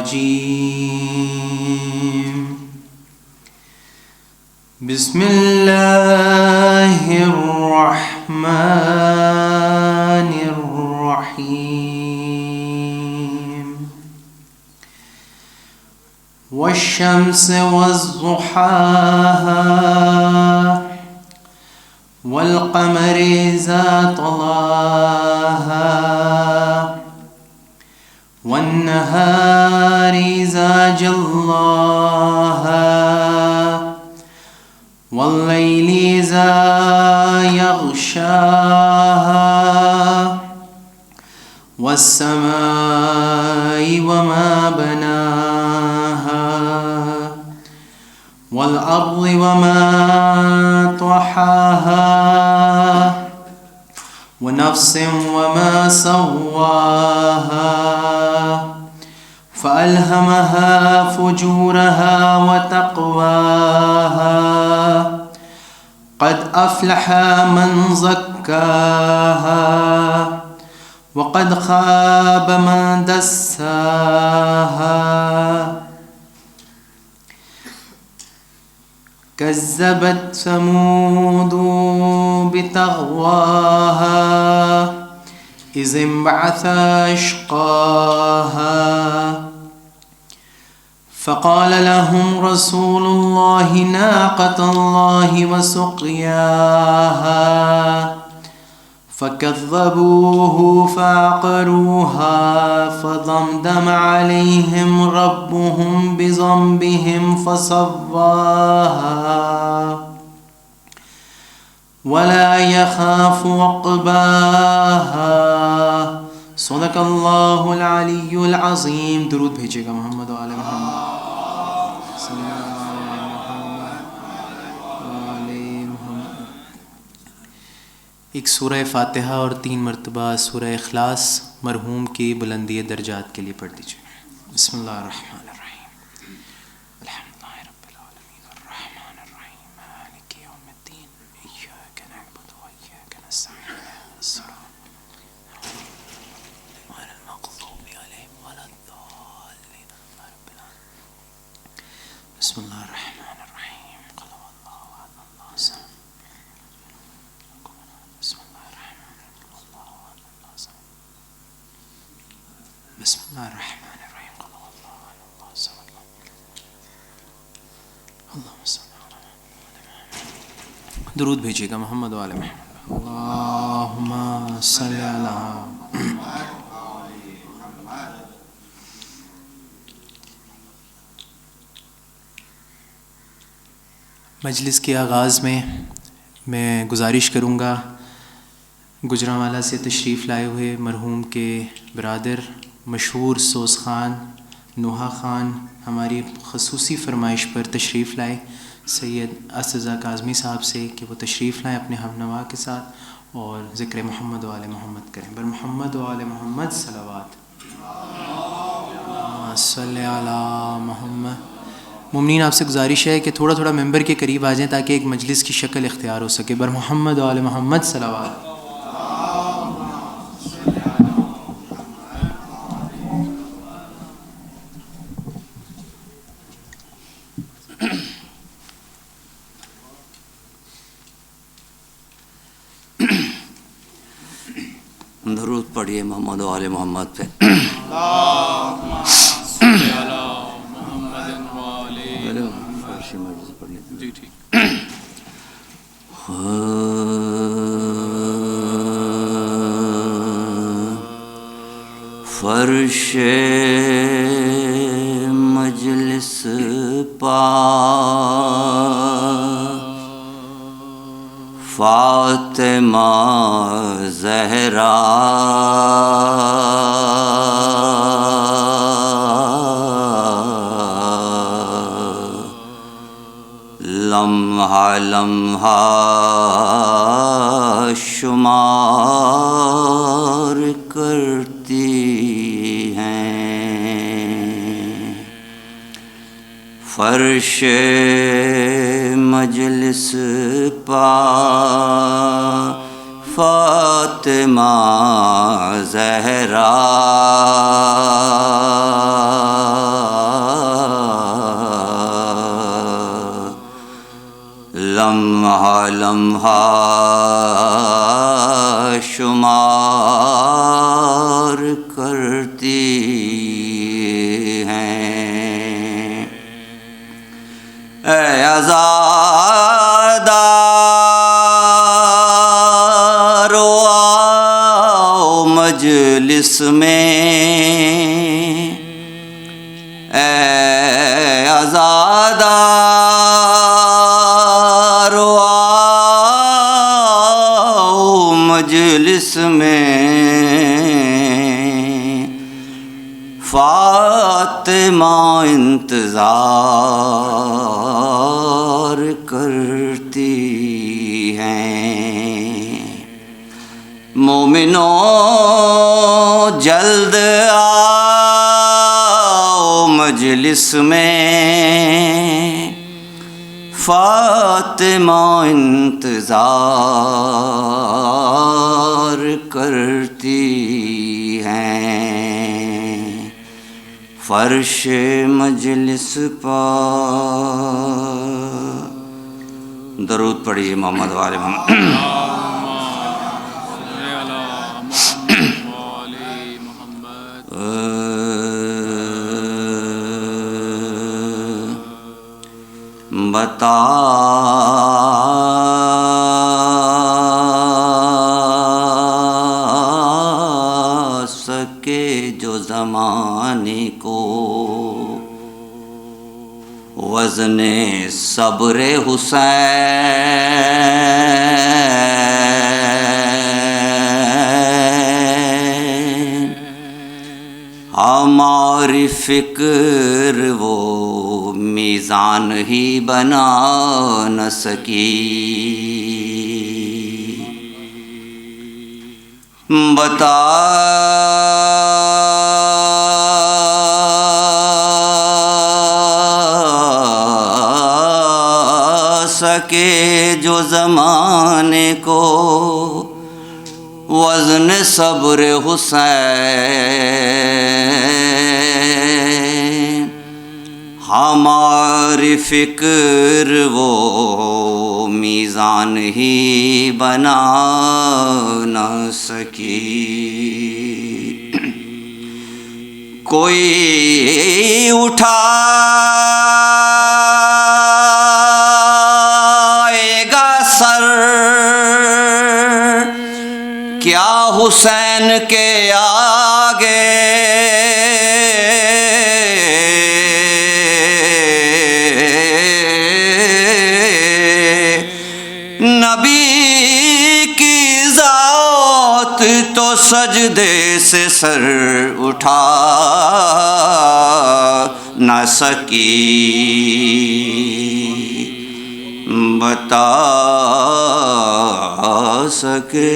الرجيم بسم الله الرحمن الرحيم والشمس وضحاها والقمر إذا طلاها والنهار إذا جلاها والليل إذا يغشاها والسماء وما بناها والأرض وما طحاها ونفس وما سواها فألهمها فجورها وتقواها قد أفلح من زكاها وقد خاب من دساها كذبت ثمود بطغواها إذ انبعث أشقاها فقال لهم رسول الله ناقة الله وسقياها فكذبوه فعقروها فدمدم عليهم ربهم بذنبهم فسواها ولا يخاف عقباها صدق اللہ العلی العظیم. درود بھیجیے گا محمد و آل محمد. ایک سورہ فاتحہ اور 3 مرتبہ سورہ اخلاص مرحوم کی بلندی درجات کے لیے پڑھ دیجیے. بسم اللہ الرحمن الرحیم. الحمدللہ رب العالمین الرحمن الرحیم مالک یوم الدین ایاک نعبد و ایاک نستعین الصراط غیر المغضوب علیہم ولا الضالین. بسم اللہ الرحمن الرحیم. قل هو اللہ احد اللہ الصمد. بسم اللہ الرحمن الرحیم. قل هو اللہ احد اللہ الصمد. اللهم صل علی محمد. درود بھیجیے گا محمد و آل محمد. اللهم صل علی مجلس کے آغاز میں گزارش کروں گا گجرانوالہ سے تشریف لائے ہوئے مرحوم کے برادر مشہور سوز خان نوحہ خان ہماری خصوصی فرمائش پر تشریف لائے سید اساتذہ کاظمی صاحب سے کہ وہ تشریف لائیں اپنے ہم نوا کے ساتھ اور ذکر محمد و آل محمد کریں. بر محمد و آل محمد صلوات. صلی علی محمد. مومنین آپ سے گزارش ہے کہ تھوڑا تھوڑا ممبر کے قریب آ جائیں تاکہ ایک مجلس کی شکل اختیار ہو سکے. بر محمد و آل محمد صلوات. درود پڑھیے محمد و آل محمد پہ. فرش مجلس پا فاطمہ زہرا لمحہ لمحہ شمار کرتی ہیں. فرش مجلس پا فاطمہ زہرا کرتی ہیں۔ اے عزادارو آؤ مجلس میں، اے عزادارو آؤ مجلس میں، فاطمہ انتظار کرتی ہیں۔ مومنوں جلد آؤ مجلس میں، فاطمہ انتظار کرتی ہیں۔ فرش مجلس پر درود پڑھیے محمد والے محمد۔ بتا سکے جو زمانے کو وزن صبر حسین، ہماری فکر وہ میزان ہی بنا نہ سکی۔ بتا سکے جو زمانے کو وزن صبر حسین، ہماری فکر وہ میزان ہی بنا نہ سکی۔ کوئی اٹھائے گا سر کیا حسین کے آگے، نبی کی ذات تو سجدے سے سر اٹھا نہ سکی۔ بتا سکے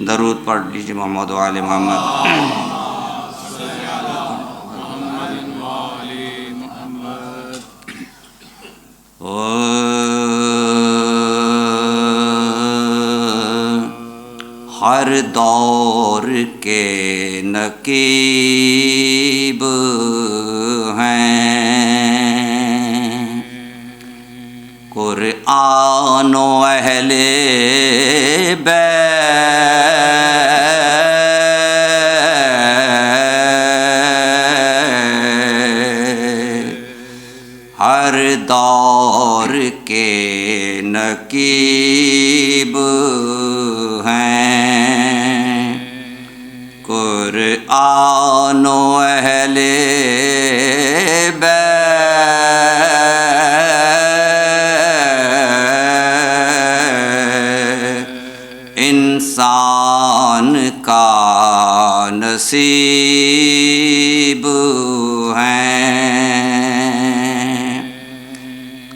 درود پڑھ لیجیے محمد وآل محمد۔ ہر دور کے نقیب ہیں، قرآن و اہل بیت، ہر دور کے نقیب ہیں، قرآن و اہل بیت، انسان کا نصیب ہیں،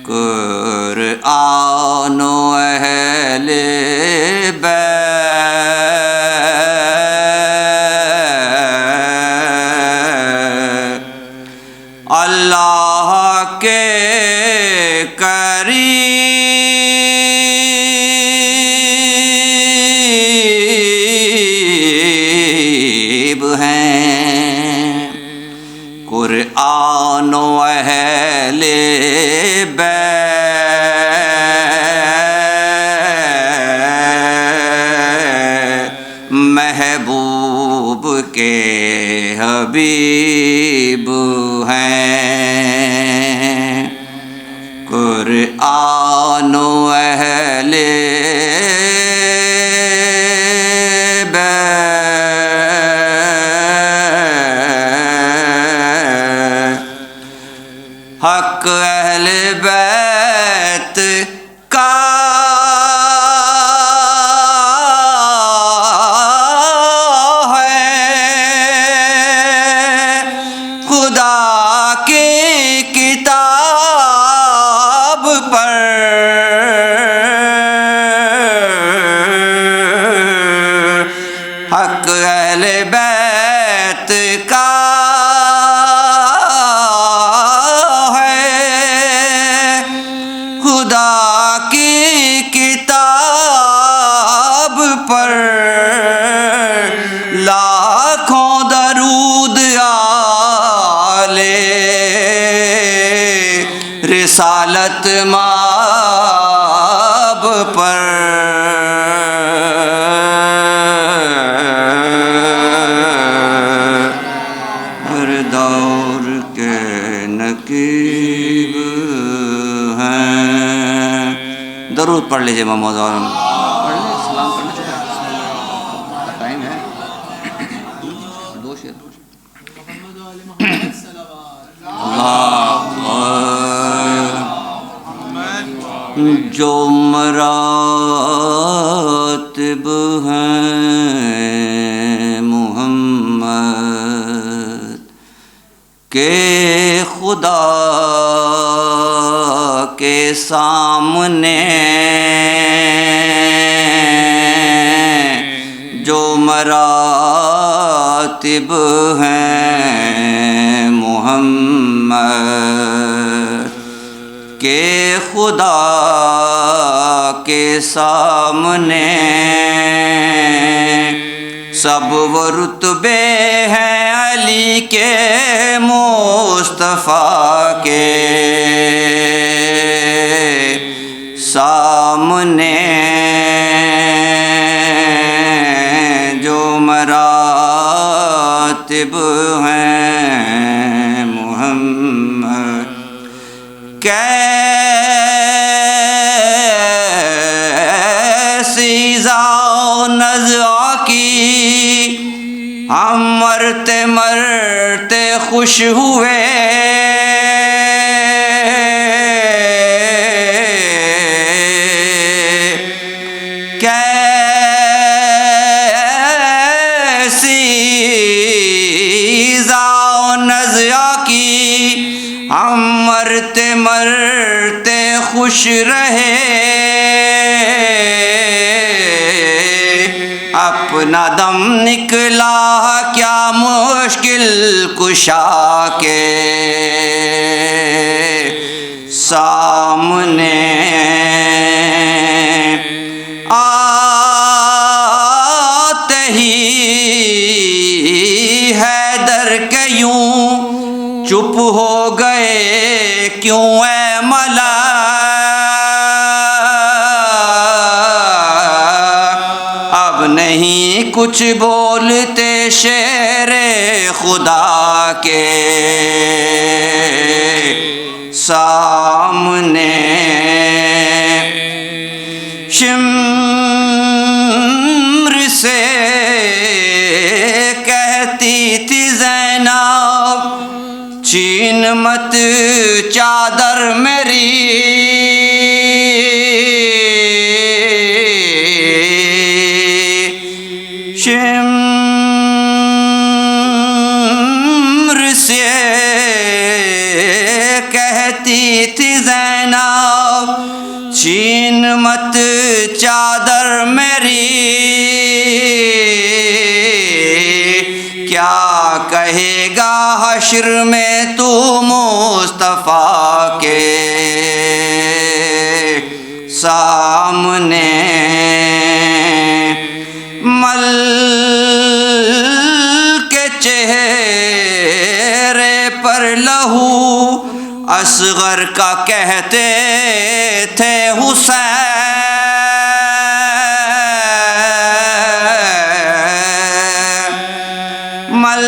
قرآن و اہل بیت، اللہ کے قریب ہیں، قرآن و اہل بیت، محبوب کے حبیب ہیں، قرآن و اہل حق اہل بیت کا ہے، خدا کی کتاب پر حق اہل بیت کا لاکھوں درود آلے رسالت مآب پر، ہر دور کے نقیب ہیں۔ درود پڑھ لیجئے محمد عالم۔ جو مراتب ہیں محمد کے خدا کے سامنے، جو مراتب ہیں محمد کے خدا کے سامنے، سب وہ رتبے ہیں علی کے مصطفیٰ کے سامنے، جو مراتب ہیں محمد کیسی نزع کی ہم مرتے مرتے خوش ہوئے، کیسی نزع کی ہم مرتے مرتے خوش رہے، اپنا دم نکلا کیا مشکل کشا کے سامنے، آتے ہی حیدر کے یوں چپ ہو گئے کیوں اے ملا، اب نہیں کچھ بولتے شیر خدا کے سامنے، شمر سے کہتی تھی زینب چھین مت چادر میری، شمر سے کہتی تھی زینب چھین مت چادر میری، کیا کہے گا حشر میں تو مصطفیٰ کے سامنے، مل کے چہرے پر لہو اصغر کا کہتے تھے حسین، اکمل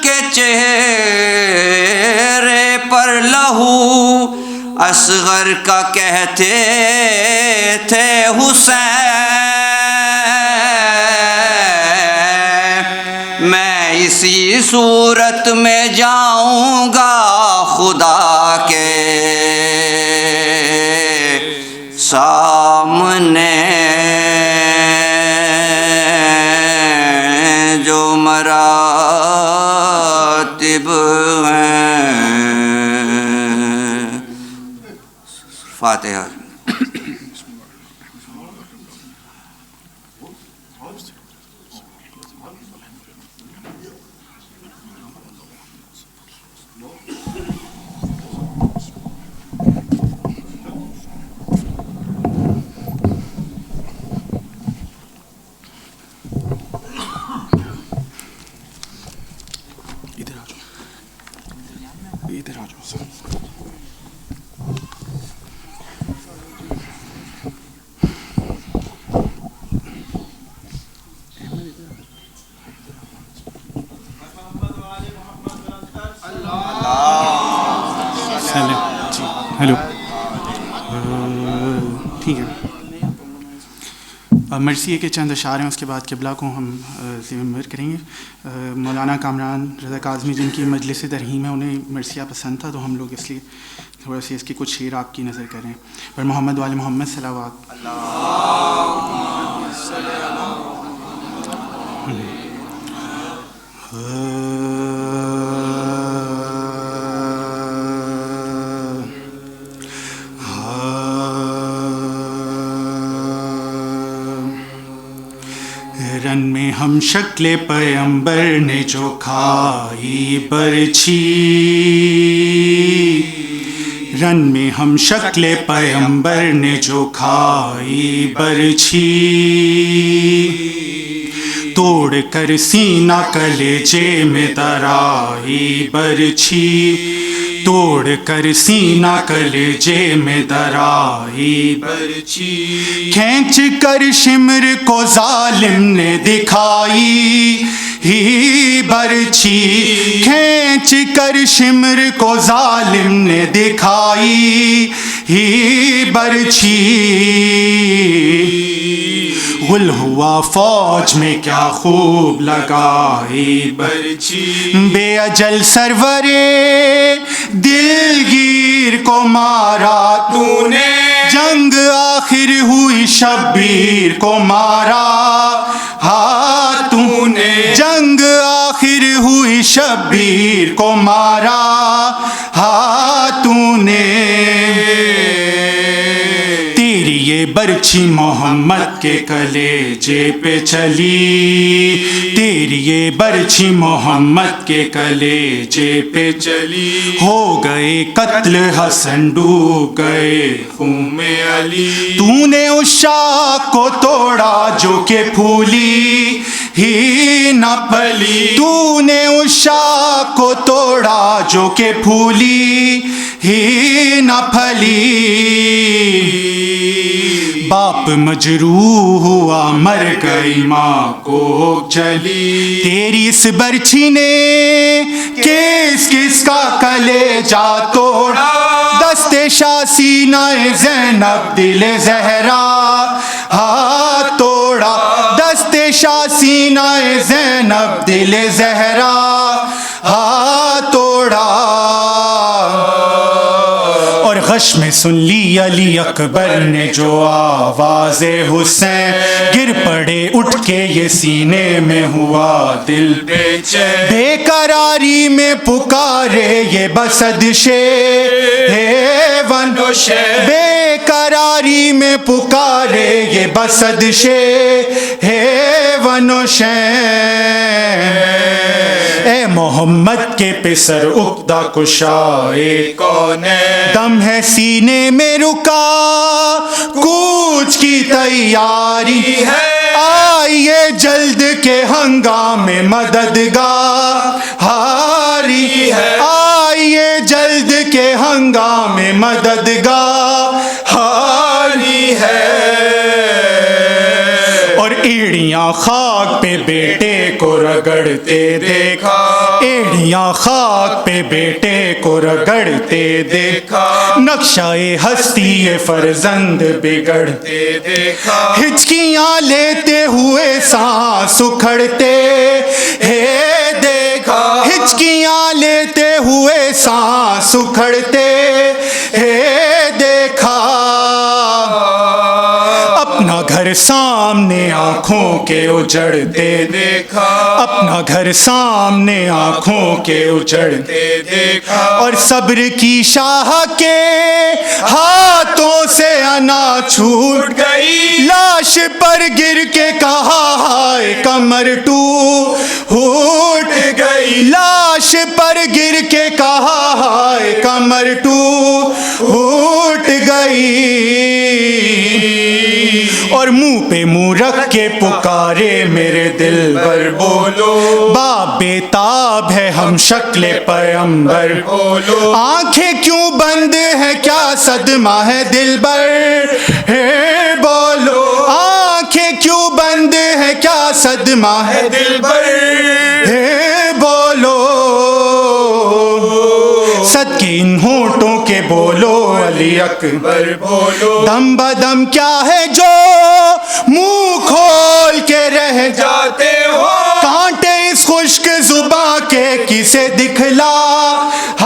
کے چہرے پر لہو اصغر کا کہتے تھے حسین، میں اسی صورت میں جاؤں گا خدا کے سامنے، جو مراتب ہیں۔ فاتحہ۔ ادھر آ جاؤ سر۔ ہیلو، ٹھیک ہے، مرثی ہے کہ چند اشعار ہیں، اس کے بعد قبلہ کو ہم ذمر کریں گے۔ مولانا کامران رضا کاظمی جن کی مجلس ترحیم ہے، انہیں مرثیہ پسند تھا، تو ہم لوگ اس لیے تھوڑا سی اس کی کچھ شعر آپ کی نظر کریں۔ پر محمد وال محمد صلوات۔ رن میں ہم شکل پیمبر نے جو کھائی برچھی، رن میں ہم شکل پیمبر نے جو کھائی برچھی، توڑ کر سینہ کلیجے میں درائی برچھی، توڑ کر سینہ کلیجے میں درائی برچھی، کھینچ کر شمر کو ظالم نے دکھائی ہی برچھی، کھینچ کر شمر کو ظالم نے دکھائی ہی برچھی، غل ہوا فوج میں کیا خوب لگائی برچھی، بے اجل سرور دلگیر کو مارا تو نے، جنگ آخر ہوئی شبیر کو مارا ہاں تو نے، جنگ آخر ہوئی شبیر کو مارا ہاں تو نے، تیری یہ برچھی محمد کے کلیجے پہ چلی، تیری یہ برچھی محمد کے کلیجے پہ چلی، ہو گئے قتل حسن ڈوب گئے خون میں علی، تو نے اس شاخ کو توڑا جو کہ پھولی ہی نہ پھلی، تو نے اس شاخ کو توڑا جو کہ پھولی ہی نہ پھلی، باپ مجروح ہوا مر گئی ماں کو چلی، تیری اس برچھی نے کس کس کا کلیجہ توڑا، دست شاہ سینہ زینب دل زہرا ہاتھ توڑا، دست شاہ سینہ زینب دل زہرا ہاتھ توڑا، اور غش میں سن لی علی اکبر نے جو آواز حسین، گر پڑے اٹھ کے یہ سینے میں ہوا دل بے چین، بے قراری میں پکارے یہ بسد شیون، بے قراری میں پکارے یہ بسد شیون و شین، اے محمد کے پسر عقدہ کشائے کون، دم ہے سینے میں رکا کوچ کی تیاری ہے، آئیے جلد کے ہنگامے مددگاری ہے، آئیے جلد کے ہنگامے مددگاری ہے، اور ایڑیاں خاک پہ بیٹے کو رگڑتے دیکھا، ایڑیاں خاک پہ بیٹے کو رگڑتے دیکھا، نقشہ ہستی فرزند بگڑتے دیکھا، ہچکیاں لیتے ہوئے سانس اکھڑتے ہے دیکھا، ہچکیاں لیتے ہوئے سانس اکھڑتے ہے دیکھا، اپنا گھر سامنے آنکھوں کے اجڑتے دیکھا، اپنا گھر سامنے آنکھوں کے اجڑتے دیکھا، اور صبر کی شاہ کے ہاتھوں سے انا چھوٹ گئی، لاش پر گر کے کہا ہائے کمر ٹوٹ گئی، لاش پر گر کے کہا ہائے کمر ٹوٹ گئی، اور منہ پہ منہ رکھ کے پکارے میرے دلبر بولو، باپ بےتاب ہے ہم شکل پیغمبر بولو، آنکھیں کیوں بند ہے کیا صدمہ ہے دلبر ہے بولو، آنکھیں کیوں بند ہے کیا صدمہ ہے دلبر ہے بولو، صدقے ان ہونٹوں کے بولو علی اکبر بولو، دم بدم کیا ہے جو منہ کھول کے رہ جاتے ہو، کانٹے اس خشک زباں کے کسے دکھلاتے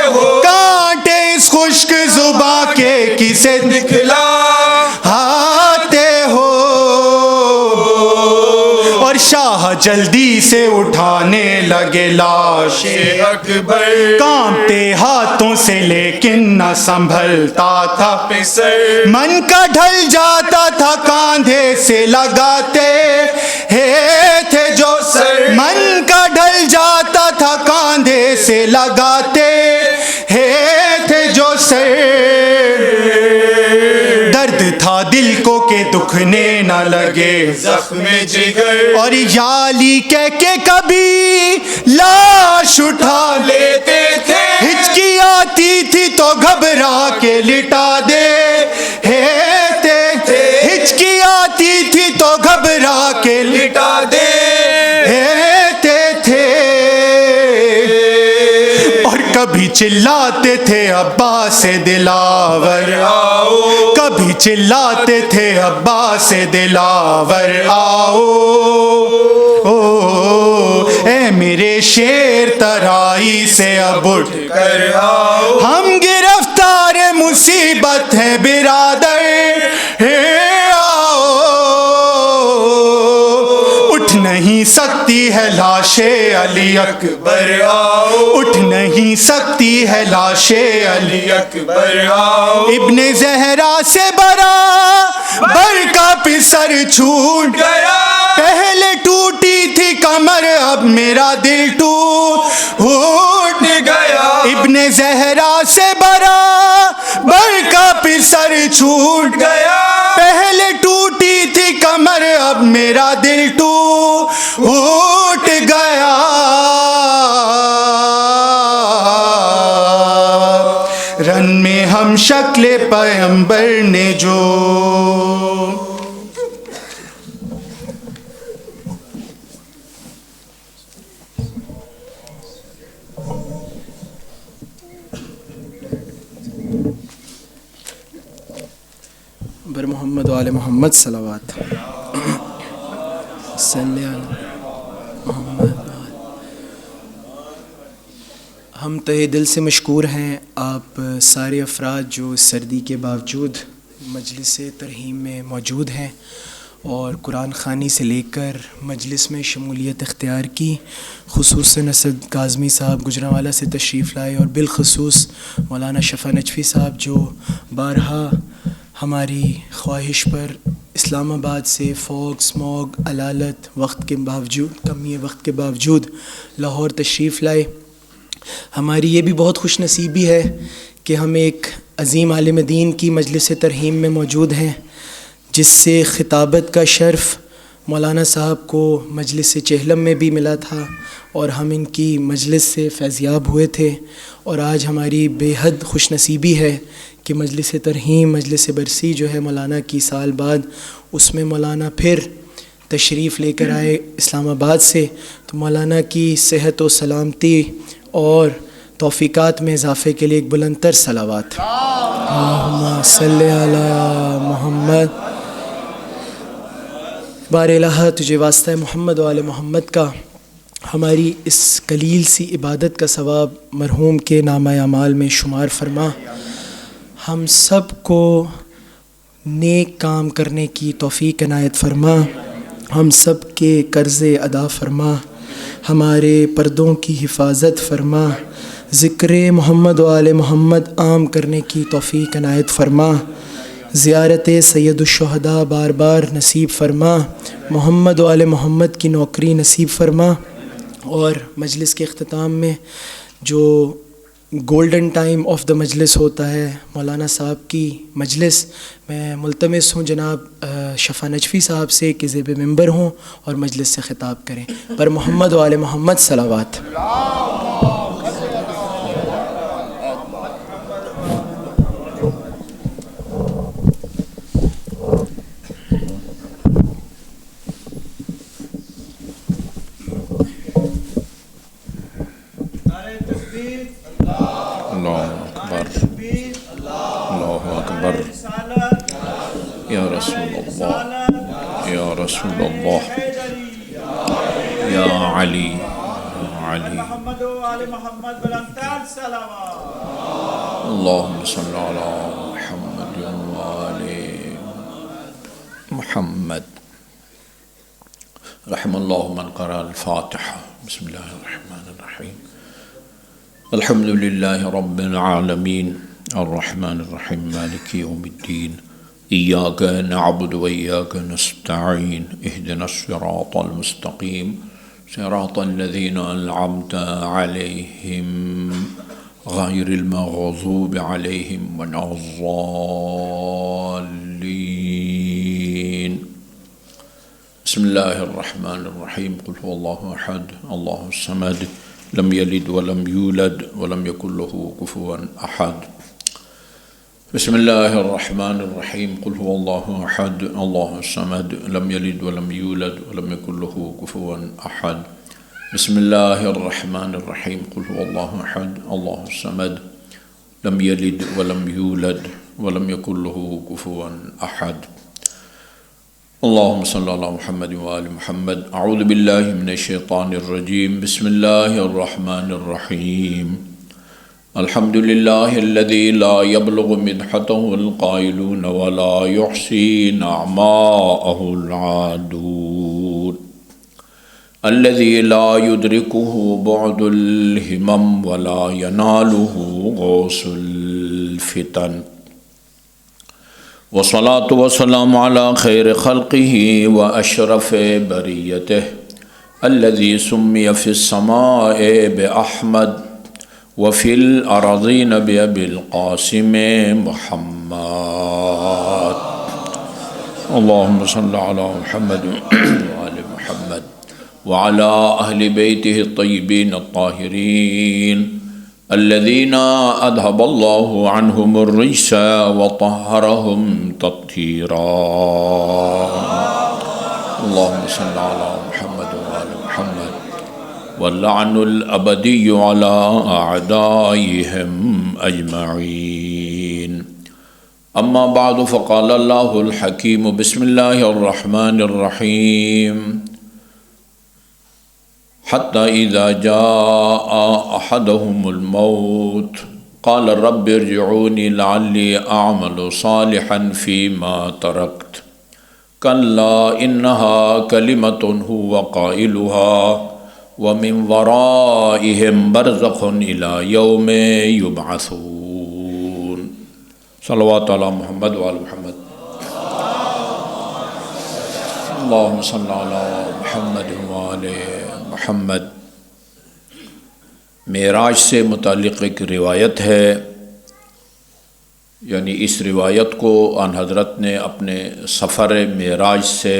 ہو، کانٹے اس خشک زباں کے کسے دکھلاتے ہو، اور شاہ جلدی سے اٹھانے لگے لاش اکبر، کانپتے ہاتھوں سے لیکن نہ سنبھلتا تھا پسر، من کا ڈھل جاتا تھا کاندھے سے لگاتے تھے جو سر، من کا ڈھل جاتا تھا کاندھے سے لگاتے تھے جو سر، درد تھا دل کو کہ دکھنے نہ لگے زخم جگر، اور یالی کہہ کے کبھی لاش اٹھا لیتے تھے، ہچکی آتی تھی تو گھبرا کے لٹا دیتے تھے، ہچکی آتی تھی تو گھبرا کے لٹا دیتے تھے، اور کبھی چلاتے تھے عباس دلاور آؤ، کبھی چلاتے تھے عباس دلاور آؤ، اے میرے شیر ترائی سے اب اٹھ کر آؤ، ہم گرفتار مصیبت ہیں برادر آؤ، اٹھ نہیں سکتی ہے لاش علی اکبر آؤ، اٹھ نہیں سکتی ہے لاش علی اکبر آؤ، ابن زہرا سے برابر کا پسر چھوٹ گیا، پہلے ٹوٹی تھی کمر اب میرا دل ٹوٹ گیا، ابن زہرا سے برابر کا پسر چھوٹ گیا، پہلے ٹوٹی تھی کمر اب میرا دل ٹوٹ گیا، رن میں ہم شکل پیغمبر نے جو بر محمد و آل محمد صلوات صلی علی محمد۔ ہم تہہ دل سے مشکور ہیں آپ سارے افراد جو سردی کے باوجود مجلس ترحیم میں موجود ہیں اور قرآن خوانی سے لے کر مجلس میں شمولیت اختیار کی، خصوصاً اسد کاظمی صاحب گجرانوالہ سے تشریف لائے، اور بالخصوص مولانا شفا نجفی صاحب جو بارہا ہماری خواہش پر اسلام آباد سے فوگ اسموگ علالت وقت کے باوجود کمی وقت کے باوجود لاہور تشریف لائے۔ ہماری یہ بھی بہت خوش نصیبی ہے کہ ہم ایک عظیم عالم دین کی مجلس ترحیم میں موجود ہیں، جس سے خطابت کا شرف مولانا صاحب کو مجلس چہلم میں بھی ملا تھا اور ہم ان کی مجلس سے فیضیاب ہوئے تھے، اور آج ہماری بے حد خوش نصیبی ہے کہ مجلس ترحیم مجلس برسی جو ہے مولانا کی سال بعد اس میں مولانا پھر تشریف لے کر آئے اسلام آباد سے، تو مولانا کی صحت و سلامتی اور توفیقات میں اضافے کے لیے ایک بلند تر صلوات۔ اللہم صلی علی محمد۔ بار الہ تجھے واسطہ محمد و آل محمد کا ہماری اس قلیل سی عبادت کا ثواب مرحوم کے نامہ اعمال میں شمار فرما، ہم سب کو نیک کام کرنے کی توفیق عنایت فرما، ہم سب کے قرض ادا فرما، ہمارے پردوں کی حفاظت فرما، ذکر محمد و آل محمد عام کرنے کی توفیق عنایت فرما، زیارت سید الشہداء بار بار نصیب فرما، محمد و آل محمد کی نوکری نصیب فرما، اور مجلس کے اختتام میں جو گولڈن ٹائم آف دا مجلس ہوتا ہے مولانا صاحب کی مجلس، میں ملتمس ہوں جناب شفا نجفی صاحب سے کہ زیب ممبر ہوں اور مجلس سے خطاب کریں، پر محمد و آل محمد صلوات۔ اللہ اکبر، یا رسول اللہ، یا رسول اللہ، یا علی، اللہم صلی علی محمد وآل محمد۔ رحم اللہ من قرأ الفاتحہ۔ بسم اللہ الرحمن الرحیم، الحمد للہ رب العالمین، الرحمن الرحیم، مالک یوم الدین، ایاک نعبد و ایاک نستعین، اہدنا الصراط المستقیم، صراط الذین انعمت علیہم غیر المغضوب علیہم ولا الضالین۔ بسم اللہ الرحمن الرحیم، قل هو اللہ احد، اللہ الصمد، لم یلد ولم یولد ولم یکن له کفوا احد۔ بسم اللہ الرحمن الرحیم، قل هو اللہ احد، اللہ الصمد، لم یلد ولم یولد ولم یکن له کفوا احد۔ بسم اللہ الرحمن الرحیم، قل هو اللہ احد، اللہ الصمد، لم یلد ولم یولد ولم یکن له کفوا احد۔ اللہم صلی علی محمد وآل محمد۔ اعوذ باللہ من الشیطان الرجیم، بسم اللہ الرحمن الرحیم۔ الحمد للہ الذی لا یبلغ مدحتہ القائلون ولا یحصی نعماءہ العادون، الذی لا یدرکہ بعد الہمم ولا ینالہ غوث الفتن، والصلاة والسلام على خير خلقه وأشرف بريته الذي سمي في السماء بأحمد وفي الأرضين بأبي القاسم محمد۔ اللهم صل على محمد وآل محمد وعلى أهل بيته الطيبين الطاهرين الذين أذهب الله عنهم الرجس وطهرهم تطهيرا۔ اللهم صل على محمد وآل محمد واللعن الأبدي على أعدائهم أجمعين۔ أما بعد، فقال الله الحكيم، بسم الله الرحمن الرحيم، حتى إذا جاء أحدهم الموت قال رب ارجعوني لعلي أعمل صالحا فيما تركت، كلا إنها كلمة هو قائلها ومن ورائهم برزخ إلى يوم يبعثون۔ صلوات على محمد وعلى محمد۔ اللهم صل على محمد وعلى محمد۔ معراج سے متعلق ایک روایت ہے، یعنی اس روایت کو آن حضرت نے اپنے سفر معراج سے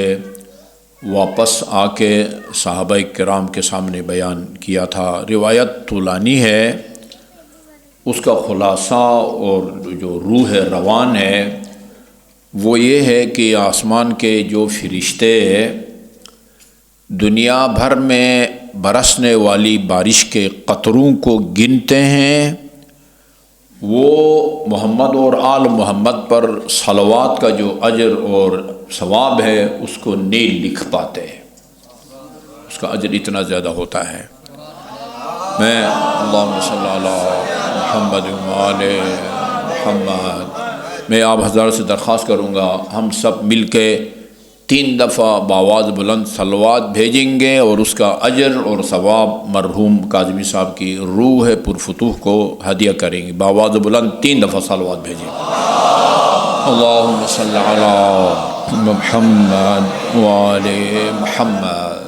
واپس آ کے صحابہ کرام کے سامنے بیان کیا تھا۔ روایت طولانی ہے، اس کا خلاصہ اور جو روح روان ہے وہ یہ ہے کہ آسمان کے جو فرشتے دنیا بھر میں برسنے والی بارش کے قطروں کو گنتے ہیں، وہ محمد اور آل محمد پر صلوات کا جو اجر اور ثواب ہے اس کو نہیں لکھ پاتے، اس کا اجر اتنا زیادہ ہوتا ہے۔ میں اللہم صلی علی محمد وآل محمد، میں آپ حضرات سے درخواست کروں گا ہم سب مل کے 3 دفعہ بآواز بلند صلوات بھیجیں گے اور اس کا اجر اور ثواب مرحوم کاظمی صاحب کی روح پرفتوح کو ہدیہ کریں گے۔ بآواز بلند 3 دفعہ صلوات بھیجیں گے۔ اللہم صلی علی محمد وآل محمد،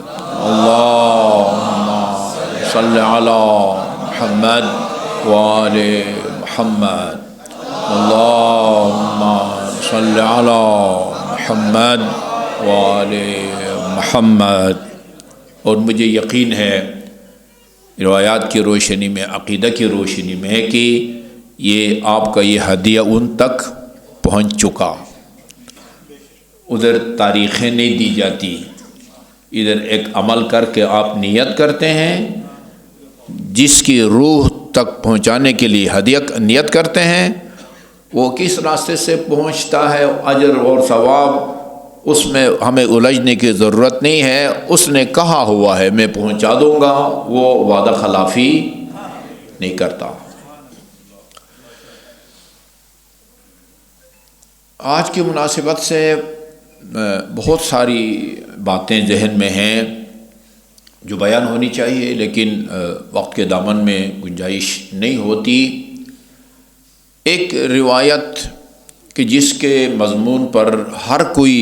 اللہم صلی علی محمد وآل محمد، اللہم صلی علی محمد وآل محمد۔ اور مجھے یقین ہے روایات کی روشنی میں، عقیدہ کی روشنی میں، کہ یہ آپ کا یہ ہدیہ ان تک پہنچ چکا۔ ادھر تاریخیں نہیں دی جاتی، ادھر ایک عمل کر کے آپ نیت کرتے ہیں، جس کی روح تک پہنچانے کے لیے ہدیہ نیت کرتے ہیں، وہ کس راستے سے پہنچتا ہے، اجر اور ثواب اس میں ہمیں الجھنے کی ضرورت نہیں ہے۔ اس نے کہا ہوا ہے میں پہنچا دوں گا، وہ وعدہ خلافی نہیں کرتا۔ آج کی مناسبت سے بہت ساری باتیں ذہن میں ہیں جو بیان ہونی چاہیے، لیکن وقت کے دامن میں گنجائش نہیں ہوتی۔ ایک روایت کہ جس کے مضمون پر ہر کوئی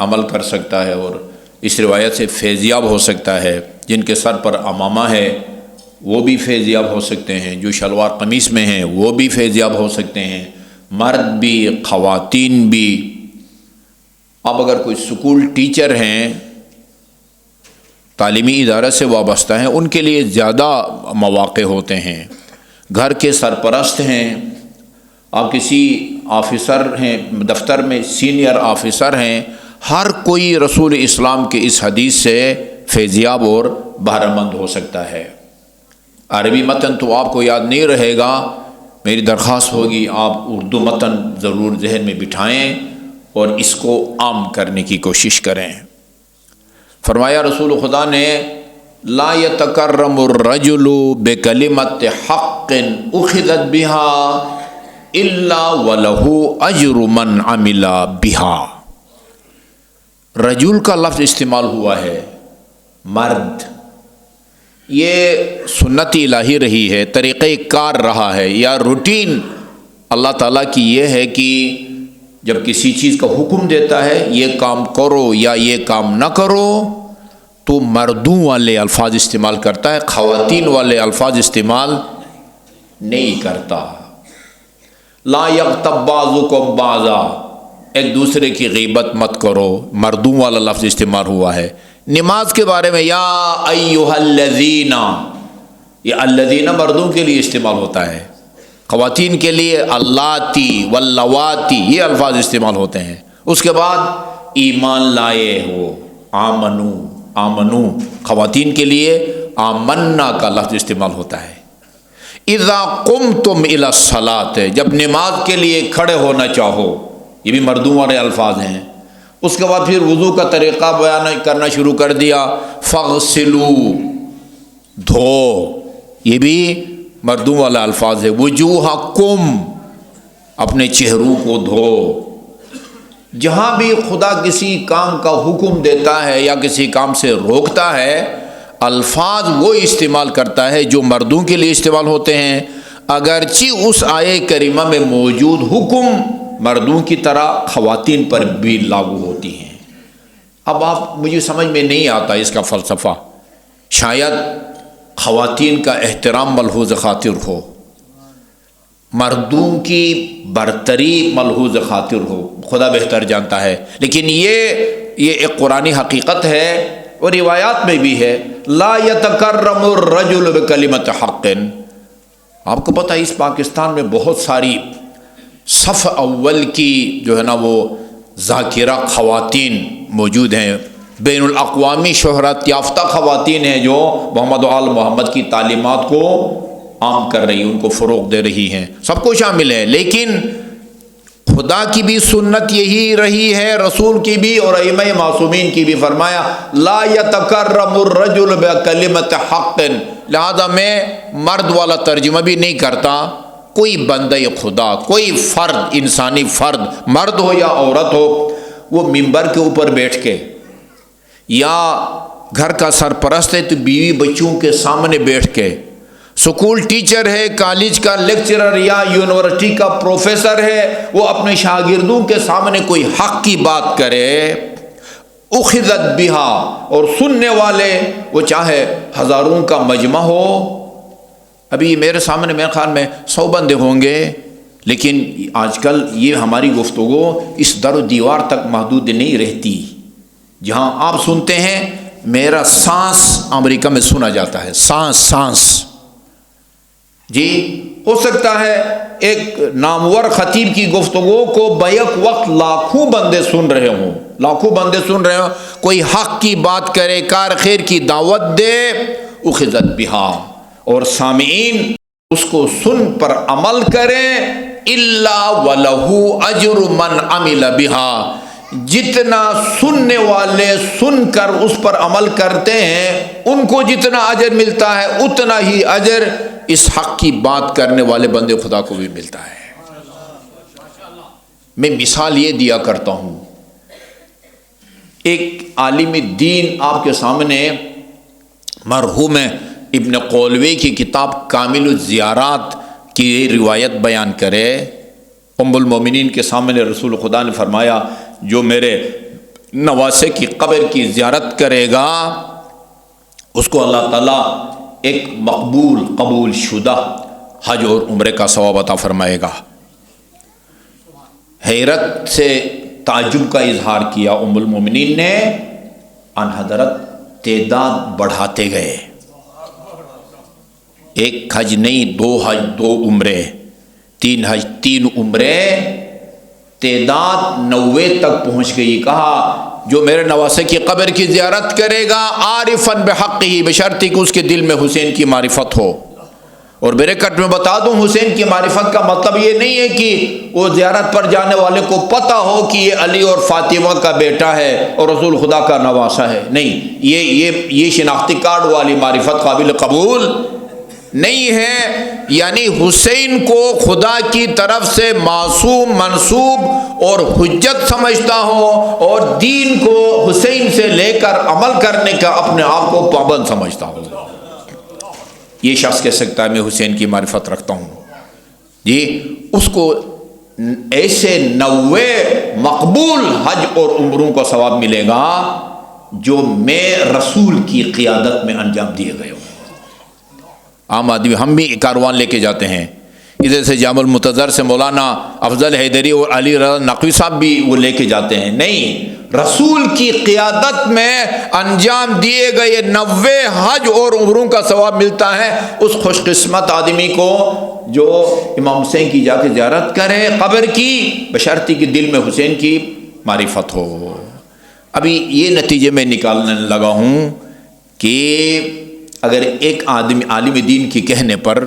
عمل کر سکتا ہے اور اس روایت سے فیضیاب ہو سکتا ہے، جن کے سر پر عمامہ ہے وہ بھی فیضیاب ہو سکتے ہیں، جو شلوار قمیص میں ہیں وہ بھی فیضیاب ہو سکتے ہیں، مرد بھی خواتین بھی۔ اب اگر کوئی سکول ٹیچر ہیں، تعلیمی ادارہ سے وابستہ ہیں، ان کے لیے زیادہ مواقع ہوتے ہیں۔ گھر کے سرپرست ہیں، آپ کسی آفیسر ہیں، دفتر میں سینئر آفیسر ہیں، ہر کوئی رسول اسلام کے اس حدیث سے فیضیاب اور بہرہ مند ہو سکتا ہے۔ عربی متن تو آپ کو یاد نہیں رہے گا، میری درخواست ہوگی آپ اردو متن ضرور ذہن میں بٹھائیں اور اس کو عام کرنے کی کوشش کریں۔ فرمایا رسول خدا نے، لا يتکرم الرجل بکلمت حق اخذت بها الا وله اجر من عمل بها۔ رجل کا لفظ استعمال ہوا ہے، مرد، یہ سنت الہی رہی ہے، طریقہ کار رہا ہے یا روٹین اللہ تعالیٰ کی یہ ہے کہ جب کسی چیز کا حکم دیتا ہے یہ کام کرو یا یہ کام نہ کرو تو مردوں والے الفاظ استعمال کرتا ہے، خواتین والے الفاظ استعمال نہیں کرتا۔ لا یغتب بعضکم بعضا، ایک دوسرے کی غیبت مت کرو، مردوں والا لفظ استعمال ہوا ہے۔ نماز کے بارے میں یا ایھا الذین، یہ الذین مردوں کے لیے استعمال ہوتا ہے، خواتین کے لیے اللاتی واللواتی یہ الفاظ استعمال ہوتے ہیں۔ اس کے بعد ایمان لائے ہو، آمنو، آمنو، خواتین کے لیے آمنا کا لفظ استعمال ہوتا ہے۔ اذا قمتم الی الصلاۃ، جب نماز کے لیے کھڑے ہونا چاہو، یہ بھی مردوں والے الفاظ ہیں۔ اس کے بعد پھر وضو کا طریقہ بیان کرنا شروع کر دیا، فاغسلوا، دھو، یہ بھی مردوں والا الفاظ ہے۔ وجوہکم، اپنے چہروں کو دھو۔ جہاں بھی خدا کسی کام کا حکم دیتا ہے یا کسی کام سے روکتا ہے، الفاظ وہ استعمال کرتا ہے جو مردوں کے لیے استعمال ہوتے ہیں، اگرچہ اس آیے کریمہ میں موجود حکم مردوں کی طرح خواتین پر بھی لاگو ہوتی ہیں۔ اب آپ مجھے سمجھ میں نہیں آتا اس کا فلسفہ، شاید خواتین کا احترام ملحوظ خاطر ہو، مردوں کی برتری ملحوظ خاطر ہو، خدا بہتر جانتا ہے، لیکن یہ ایک قرآنی حقیقت ہے اور روایات میں بھی ہے، لا یتکرم الرجل بکلمت حق۔ آپ کو پتہ ہے اس پاکستان میں بہت ساری صف اول کی جو ہے نا وہ ذاکرہ خواتین موجود ہیں، بین الاقوامی شہرت یافتہ خواتین ہیں جو محمد و آل محمد کی تعلیمات کو عام کر رہی ہیں، ان کو فروغ دے رہی ہیں، سب کو شامل ہے۔ لیکن خدا کی بھی سنت یہی رہی ہے، رسول کی بھی اور ائمہ معصومین کی بھی، فرمایا لا یتکرم الرجل بکلمۃ حق، لہذا میں مرد والا ترجمہ بھی نہیں کرتا۔ کوئی بندہ خدا، کوئی فرد، انسانی فرد، مرد ہو یا عورت ہو، وہ ممبر کے اوپر بیٹھ کے یا گھر کا سرپرست ہے تو بیوی بچوں کے سامنے بیٹھ کے، سکول ٹیچر ہے، کالج کا لیکچرر یا یونیورسٹی کا پروفیسر ہے، وہ اپنے شاگردوں کے سامنے کوئی حق کی بات کرے، اخذت بہا، اور سننے والے وہ چاہے ہزاروں کا مجمع ہو۔ ابھی میرے سامنے میرے خیال میں 100 بندے ہوں گے، لیکن آج کل یہ ہماری گفتگو اس در و دیوار تک محدود نہیں رہتی۔ جہاں آپ سنتے ہیں میرا سانس امریکہ میں سنا جاتا ہے، سانس جی، ہو سکتا ہے ایک نامور خطیب کی گفتگو کو بیک وقت لاکھوں بندے سن رہے ہوں، کوئی حق کی بات کرے، کار خیر کی دعوت دے، اخذت بہا، اور سامعین اس کو سن پر عمل کریں، الا ولہ اجر من عمل بہا، جتنا سننے والے سن کر اس پر عمل کرتے ہیں ان کو جتنا اجر ملتا ہے اتنا ہی اجر اس حق کی بات کرنے والے بندے خدا کو بھی ملتا ہے۔ میں مثال یہ دیا کرتا ہوں، ایک عالم دین آپ کے سامنے مرحوم ابن قولوی کی کتاب کامل الزیارات کی روایت بیان کرے۔ ام المومنین کے سامنے رسول خدا نے فرمایا جو میرے نواسے کی قبر کی زیارت کرے گا اس کو اللہ تعالیٰ ایک مقبول قبول شدہ حج اور عمرے کا ثواب عطا فرمائے گا۔ حیرت سے تعجب کا اظہار کیا ام المومنین نے، ان حضرت تعداد بڑھاتے گئے، ایک حج نہیں، 2 حج 2 عمرے، 3 حج 3 عمرے، تعداد 90 تک پہنچ گئی۔ کہا جو میرے نواسے کی قبر کی زیارت کرے گا عارفاً بحقہ، بشرط کہ اس کے دل میں حسین کی معرفت ہو۔ اور بریکٹ میں بتا دوں، حسین کی معرفت کا مطلب یہ نہیں ہے کہ وہ زیارت پر جانے والے کو پتہ ہو کہ یہ علی اور فاطمہ کا بیٹا ہے اور رسول خدا کا نواسا ہے، نہیں، یہ شناختی کارڈ والی معرفت قابل قبول نہیں ہے۔ یعنی حسین کو خدا کی طرف سے معصوم، منسوب اور حجت سمجھتا ہو، اور دین کو حسین سے لے کر عمل کرنے کا اپنے آپ کو پابند سمجھتا ہو، یہ شخص کہہ سکتا ہے میں حسین کی معرفت رکھتا ہوں جی۔ اس کو ایسے 90 مقبول حج اور عمروں کا ثواب ملے گا جو میں رسول کی قیادت میں انجام دیے گئے ہوں۔ عام آدمی ہم بھی کاروان لے کے جاتے ہیں، ادھر سے جامع المنتظر سے مولانا افضل حیدری اور علی رضا نقوی صاحب بھی وہ لے کے جاتے ہیں، نہیں، رسول کی قیادت میں انجام دیے گئے 90 حج اور عمروں کا ثواب ملتا ہے اس خوش قسمت آدمی کو جو امام حسین کی جا کے زیارت کرے قبر کی، بشرطی کہ دل میں حسین کی معرفت ہو۔ ابھی یہ نتیجے میں نکالنے لگا ہوں کہ اگر ایک آدمی عالم دین کی کہنے پر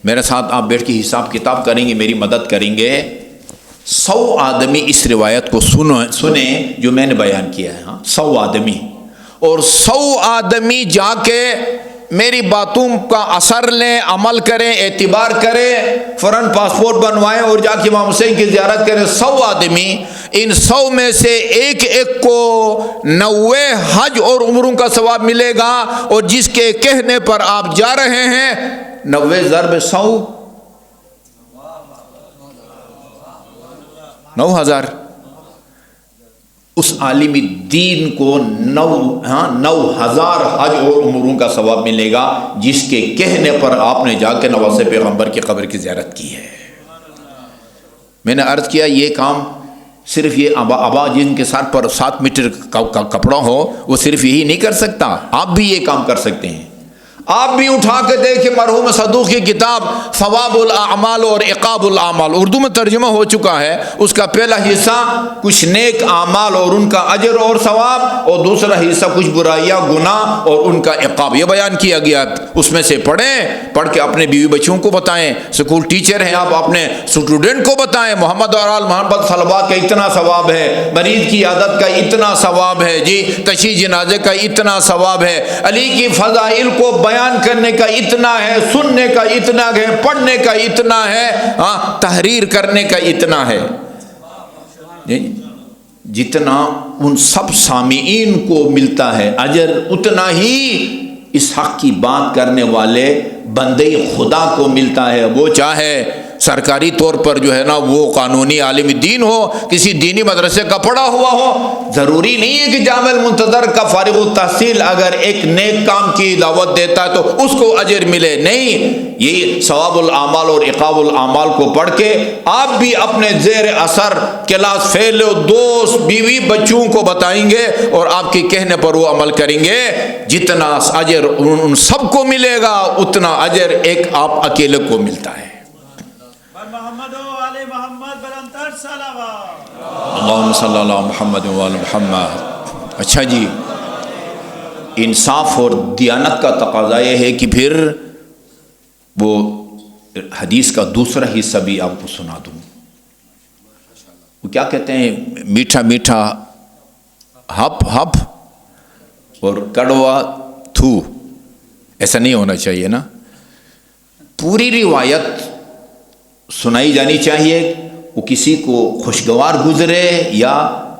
میرے ساتھ آپ بیٹھ کے حساب کتاب کریں گے، میری مدد کریں گے، 100 آدمی اس روایت کو سنیں جو میں نے بیان کیا ہے، 100 آدمی، اور 100 آدمی جا کے میری باتوں کا اثر لیں، عمل کریں، اعتبار کریں، فوراً پاسپورٹ بنوائیں اور جا کے امام حسین کی زیارت کریں۔ 100 آدمی، ان 100 میں سے ایک کو 90 حج اور عمروں کا ثواب ملے گا، اور جس کے کہنے پر آپ جا رہے ہیں 90 ضرب 100 9000، اس عالم دین کو 9000 حج اور عمروں کا ثواب ملے گا جس کے کہنے پر آپ نے جا کے نواسے پیغمبر کی قبر کی زیارت کی ہے۔ میں نے عرض کیا یہ کام صرف یہ ابا جن کے ساتھ پر 7 میٹر کا کپڑا ہو وہ صرف یہی نہیں کر سکتا، آپ بھی یہ کام کر سکتے ہیں۔ آپ بھی اٹھا کے دیکھیں مرحوم صدوق کی کتاب ثواب الاعمال اور عقاب الاعمال، اردو میں ترجمہ ہو چکا ہے، اس کا پہلا حصہ کچھ نیک اعمال اور ان کا اجر اور ثواب، اور دوسرا حصہ کچھ برائیاں گناہ اور ان کا عقاب، یہ بیان کیا گیا۔ اس میں سے پڑھ کے اپنے بیوی بچوں کو بتائیں، اسکول ٹیچر ہیں آپ اپنے اسٹوڈنٹ کو بتائیں محمد اور آل محمد صلوات کا اتنا ثواب ہے، مریض کی عادت کا اتنا ثواب ہے، جی تشییع جنازے کا اتنا ثواب ہے، علی کی فضائل کو بیان کرنے کا اتنا ہے، سننے کا اتنا ہے، پڑھنے کا اتنا ہے، تحریر کرنے کا اتنا ہے، جتنا ان سب سامعین کو ملتا ہے اجر، اتنا ہی اس حق کی بات کرنے والے بندے خدا کو ملتا ہے، وہ چاہے سرکاری طور پر جو ہے نا وہ قانونی عالم دین ہو، کسی دینی مدرسے کا پڑھا ہوا ہو، ضروری نہیں ہے کہ جامع المنتظر کا فارغ التحصیل اگر ایک نیک کام کی دعوت دیتا ہے تو اس کو اجر ملے، نہیں، یہ ثواب الاعمال اور عقاب الاعمال کو پڑھ کے آپ بھی اپنے زیر اثر کلاس فیل دوست بیوی بچوں کو بتائیں گے اور آپ کے کہنے پر وہ عمل کریں گے، جتنا اجر ان سب کو ملے گا اتنا اجر ایک آپ اکیلے کو ملتا ہے۔ اللہم صلی اللہ محمد و محمد۔ اچھا جی، انصاف اور دیانت کا تقاضا یہ ہے کہ پھر وہ حدیث کا دوسرا حصہ بھی آپ کو سنا دوں۔ وہ کیا کہتے ہیں، میٹھا میٹھا ہپ ہپ اور کڑوا تھو، ایسا نہیں ہونا چاہیے نا، پوری روایت سنائی جانی چاہیے، وہ کسی کو خوشگوار گزرے یا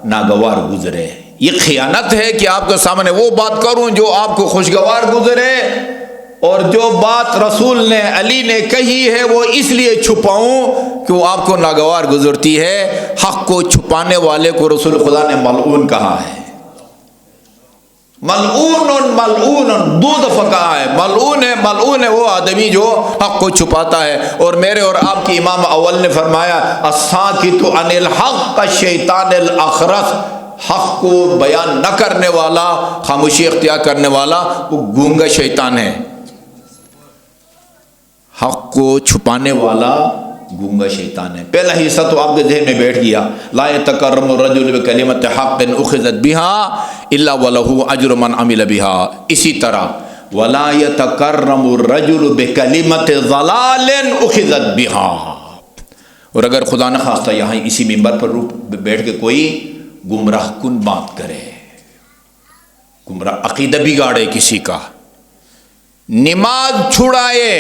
ناگوار گزرے۔ یہ خیانت ہے کہ آپ کے سامنے وہ بات کروں جو آپ کو خوشگوار گزرے، اور جو بات رسول نے علی نے کہی ہے وہ اس لیے چھپاؤں کہ وہ آپ کو ناگوار گزرتی ہے۔ حق کو چھپانے والے کو رسول خدا نے ملعون کہا ہے، ملعون ملعون، دو دفعہ کہا ہے، ملعون ہے وہ آدمی جو حق کو چھپاتا ہے۔ اور میرے اور آپ کی امام اول نے فرمایا الساکت عن الحق کالشیطان الاخرس، حق کو بیان نہ کرنے والا، خاموشی اختیار کرنے والا وہ گونگا شیطان ہے، حق کو چھپانے والا گونگا شیطان ہے۔ پہلا حصہ تو آپ کے ذہن میں بیٹھ گیا، لا یتکرم الرجل بکلمۃ حق اخذت بها الا وله اجر من عمل بها، اسی طرح ولا یتکرم الرجل بکلمۃ ضلال اخذت بها، اور اگر خدا نہ خواستہ یہاں اسی منبر پر بیٹھ کے کوئی گمراہ کن بات کرے، گمراہ عقیدہ بگاڑے کسی کا، نماز چھڑائے،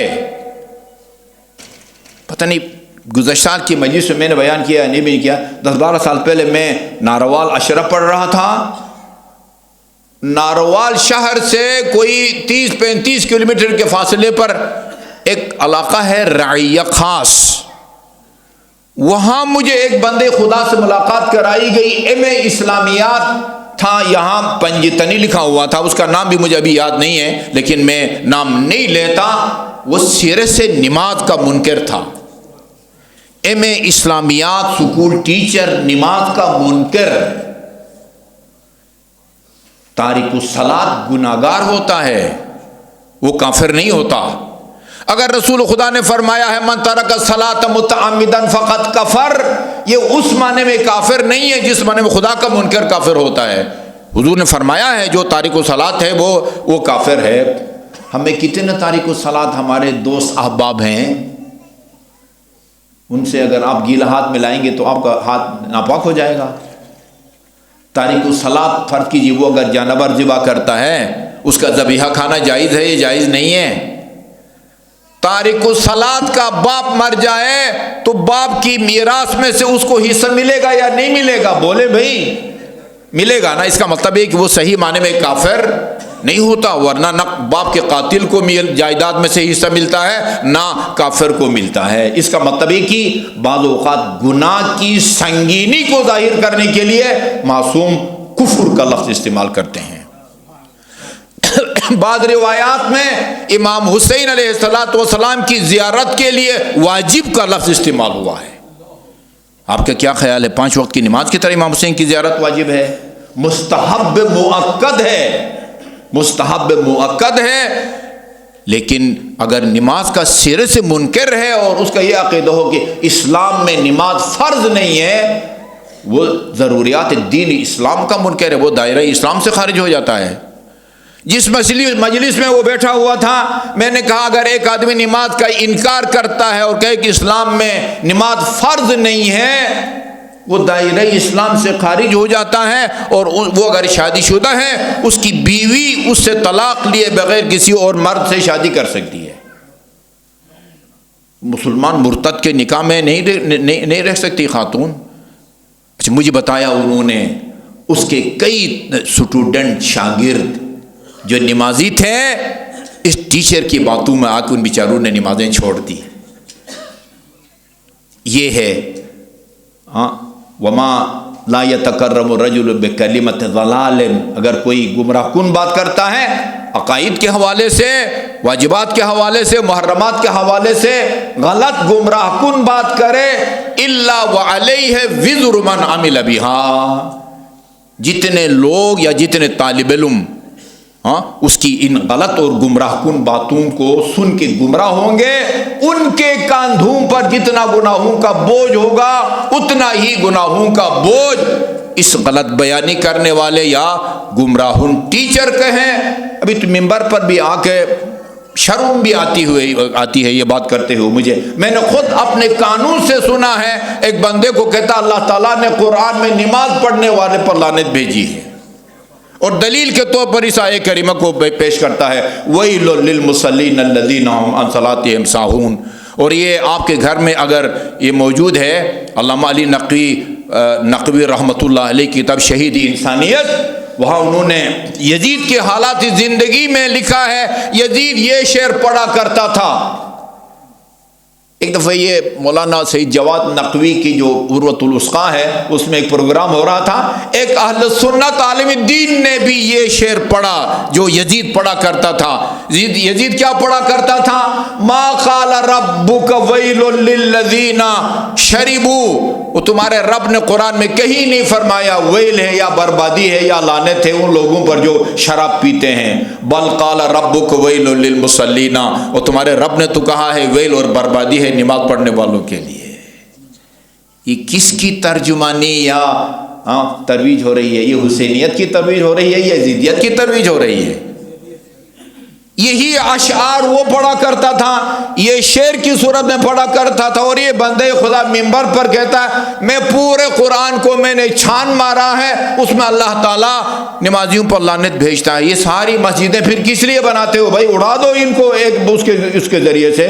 پتہ نہیں گزشتہ کی مجلس میں نے بیان کیا نہیں بھی کیا، 10-12 سال پہلے میں ناروال اشرف پڑھ رہا تھا، ناروال شہر سے کوئی 30-35 کلومیٹر کے فاصلے پر ایک علاقہ ہے رعیہ خاص، وہاں مجھے ایک بندے خدا سے ملاقات کرائی گئی، ایم.اے. اسلامیات تھا، یہاں پنجتنی لکھا ہوا تھا، اس کا نام بھی مجھے ابھی یاد نہیں ہے لیکن میں نام نہیں لیتا، وہ سرے سے نماز کا منکر تھا، ایم.اے. اسلامیات سکول ٹیچر، نماز کا منکر، تارک الصلاۃ گناہگار ہوتا ہے، وہ کافر نہیں ہوتا۔ اگر رسول خدا نے فرمایا ہے من ترک الصلاۃ متعمدا فقط کفر، یہ اس معنی میں کافر نہیں ہے جس معنی میں خدا کا منکر کافر ہوتا ہے، حضور نے فرمایا ہے جو تارک الصلاۃ ہے وہ کافر ہے۔ ہمیں کتنے تارک الصلاۃ ہمارے دوست احباب ہیں، ان سے اگر آپ گیلا ہاتھ ملائیں گے تو آپ کا ہاتھ ناپاک ہو جائے گا۔ تارک الصلاۃ فرض کیجیے وہ اگر جانور ذبح کرتا ہے اس کا ذبیحہ کھانا جائز ہے، یہ جائز نہیں ہے۔ تارک الصلاۃ کا باپ مر جائے تو باپ کی میراث میں سے اس کو حصہ ملے گا یا نہیں ملے گا؟ بولے بھائی، ملے گا نا، اس کا مطلب ہے کہ وہ صحیح معنی میں کافر نہیں ہوتا، ورنہ نہ باپ کے قاتل کو جائیداد میں سے حصہ ملتا ہے نہ کافر کو ملتا ہے۔ اس کا مطلب ہے کہ بعض اوقات گناہ کی سنگینی کو ظاہر کرنے کے لیے معصوم کفر کا لفظ استعمال کرتے ہیں۔ بعض روایات میں امام حسین علیہ السلام کی زیارت کے لیے واجب کا لفظ استعمال ہوا ہے۔ آپ کا کیا خیال ہے، 5 وقت کی نماز کی طرح امام حسین کی زیارت واجب ہے؟ مستحب مؤکد ہے، مستحب مؤکد ہے، لیکن اگر نماز کا سرے سے منکر ہے اور اس کا یہ عقیدہ ہو کہ اسلام میں نماز فرض نہیں ہے، وہ ضروریات دین اسلام کا منکر ہے، وہ دائرہ اسلام سے خارج ہو جاتا ہے۔ جس مجلس میں وہ بیٹھا ہوا تھا، میں نے کہا اگر ایک آدمی نماز کا انکار کرتا ہے اور کہے کہ اسلام میں نماز فرض نہیں ہے، وہ دائرہ اسلام سے خارج ہو جاتا ہے، اور وہ اگر شادی شدہ ہے اس کی بیوی اس سے طلاق لیے بغیر کسی اور مرد سے شادی کر سکتی ہے۔ مسلمان مرتد کے نکاح میں نہیں رہ سکتی خاتون۔ اچھا، مجھے بتایا انہوں نے اس کے کئی اسٹوڈنٹ شاگرد جو نمازی تھے، اس ٹیچر کی باتوں میں آ کے ان بیچاروں نے نمازیں چھوڑ دی۔ یہ ہے وما لا يتکرم الرجل بکلمۃ ضلال، اگر کوئی گمراہ کن بات کرتا ہے عقائد کے حوالے سے، واجبات کے حوالے سے، محرمات کے حوالے سے غلط گمراہ کن بات کرے، الا وعلیہ وزر من عمل بها، جتنے لوگ یا جتنے طالب علم اس کی ان غلط اور گمراہ کن باتوں کو سن کے گمراہ ہوں گے، ان کے کاندھوں پر جتنا گناہوں کا بوجھ ہوگا اتنا ہی گناہوں کا بوجھ اس غلط بیانی کرنے والے یا گمراہ ٹیچر کہیں۔ ابھی تو ممبر پر بھی آ کے شرم بھی آتی ہے یہ بات کرتے ہوئے مجھے۔ میں نے خود اپنے قانون سے سنا ہے، ایک بندے کو کہتا اللہ تعالیٰ نے قرآن میں نماز پڑھنے والے پر لعنت بھیجی ہے، اور دلیل کے طور پر اس آیت کریمہ کو پیش کرتا ہے وَيْلٌ لِّلْمُصَلِّينَ الَّذِينَ هُمْ عَنْ صَلَاتِهِمْ سَاهُونَ۔ اور یہ آپ کے گھر میں اگر یہ موجود ہے، علامہ علی نقوی رحمۃ اللہ علیہ کی کتاب شہید انسانیت، وہاں انہوں نے یزید کے حالات زندگی میں لکھا ہے، یزید یہ شعر پڑھا کرتا تھا۔ ایک دفعہ یہ مولانا سید جواد نقوی کی جو عروۃ الوثقیٰ ہے اس میں ایک پروگرام ہو رہا تھا، ایک اہل سنت عالم دین نے بھی یہ شعر پڑھا جو یزید پڑھا کرتا تھا۔ یزید کیا پڑھا کرتا تھا؟ ما قال ربک ویل للذین شربوا، وہ تمہارے رب نے قرآن میں کہیں نہیں فرمایا ویل ہے یا بربادی ہے یا لعنت ہے ان لوگوں پر جو شراب پیتے ہیں، بل قال ربک ویل للمصلین، اور تمہارے رب نے تو کہا ہے ویل اور بربادی ہے نماز پڑھنے والوں کے لیے۔ یہ کس کی ترجمانی یا ترویج ہو رہی ہے؟ یہ حسینیت کی ترویج ہو رہی ہے، یہ یزیدیت کی ترویج ہو رہی ہے؟ یہی اشعار وہ پڑھا کرتا تھا، یہ شعر کی صورت میں پڑھا کرتا تھا، اور یہ بندے خدا منبر پر کہتا ہے میں پورے قرآن کو میں نے چھان مارا ہے، اس میں اللہ تعالیٰ نمازیوں پر لعنت بھیجتا ہے۔ یہ ساری مسجدیں پھر کس لیے بناتے ہو بھائی؟ اڑا دو ان کو ایک اس کے ذریعے سے۔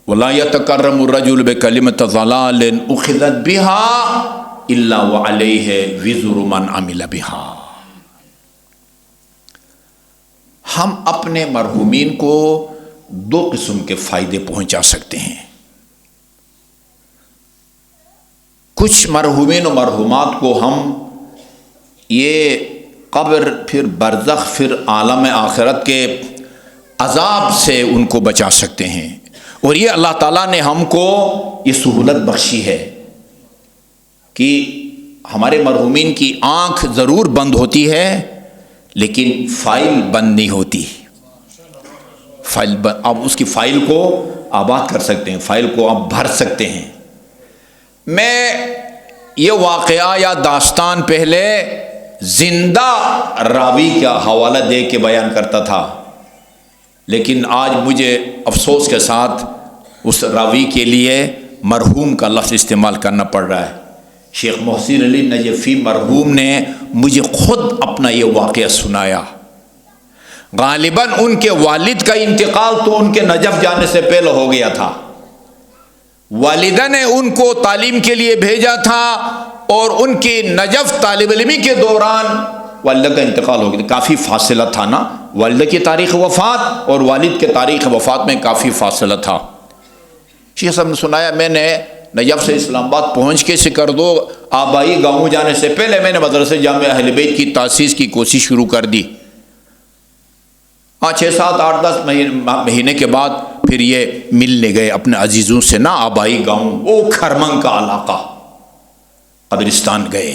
وَلَا يَتَكَرَّمُ الرَّجُلُ بِكَلِمَةٍ ضَلَالٍ أُخِذَتْ بِهَا إِلَّا وَعَلَيْهِ وِزْرُ مَنْ عَمِلَ بِهَا۔ ہم اپنے مرحومین کو دو قسم کے فائدے پہنچا سکتے ہیں۔ کچھ مرحومین و مرحومات کو ہم یہ قبر پھر برزخ پھر عالم آخرت کے عذاب سے ان کو بچا سکتے ہیں، اور یہ اللہ تعالیٰ نے ہم کو یہ سہولت بخشی ہے کہ ہمارے مرحومین کی آنکھ ضرور بند ہوتی ہے لیکن فائل بند نہیں ہوتی۔ فائل بند، آپ اس کی فائل کو آباد کر سکتے ہیں، فائل کو آپ بھر سکتے ہیں۔ میں یہ واقعہ یا داستان پہلے زندہ راوی کا حوالہ دے کے بیان کرتا تھا، لیکن آج مجھے افسوس کے ساتھ اس راوی کے لیے مرحوم کا لفظ استعمال کرنا پڑ رہا ہے۔ شیخ محسن علی نجفی مرحوم نے مجھے خود اپنا یہ واقعہ سنایا۔ غالباً ان کے والد کا انتقال تو ان کے نجف جانے سے پہلے ہو گیا تھا، والدہ نے ان کو تعلیم کے لیے بھیجا تھا، اور ان کی نجف طالب علمی کے دوران والدہ کا انتقال ہو گیا۔ کافی فاصلہ تھا نا، والدہ کی تاریخ وفات اور والد کے تاریخ وفات میں کافی فاصلہ تھا۔ شیخ صاحب نے سنایا میں نے نجف سے اسلام آباد پہنچ کے سکردو آبائی گاؤں جانے سے پہلے میں نے مدرسہ جامع اہل بیت کی تاسیس کی کوشش شروع کر دی۔ 6 7 8 10 مہینے کے بعد پھر یہ ملنے گئے اپنے عزیزوں سے نا، آبائی گاؤں وہ کھرمنگ کا علاقہ قبرستان گئے۔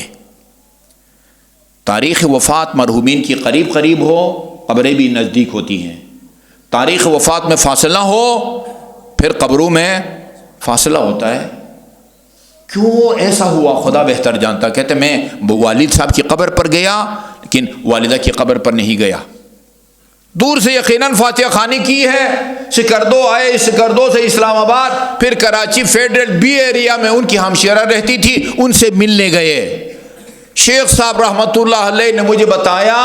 تاریخ وفات مرحومین کی قریب قریب ہو، قبریں بھی نزدیک ہوتی ہیں. تاریخ وفات میں فاصلہ ہو، پھر قبروں میں فاصلہ ہوتا ہے. کیوں ایسا ہوا خدا بہتر جانتا. کہتے میں والد صاحب کی قبر پر گیا لیکن والدہ کی قبر پر نہیں گیا. دور سے یقیناً فاتحہ خوانی کی ہے. سکردو آئے، سکردو سے اسلام آباد، پھر کراچی فیڈرل بی ایریا میں ان کی ہمشیرہ رہتی تھی، ان سے ملنے گئے. شیخ صاحب رحمۃ اللہ علیہ نے مجھے بتایا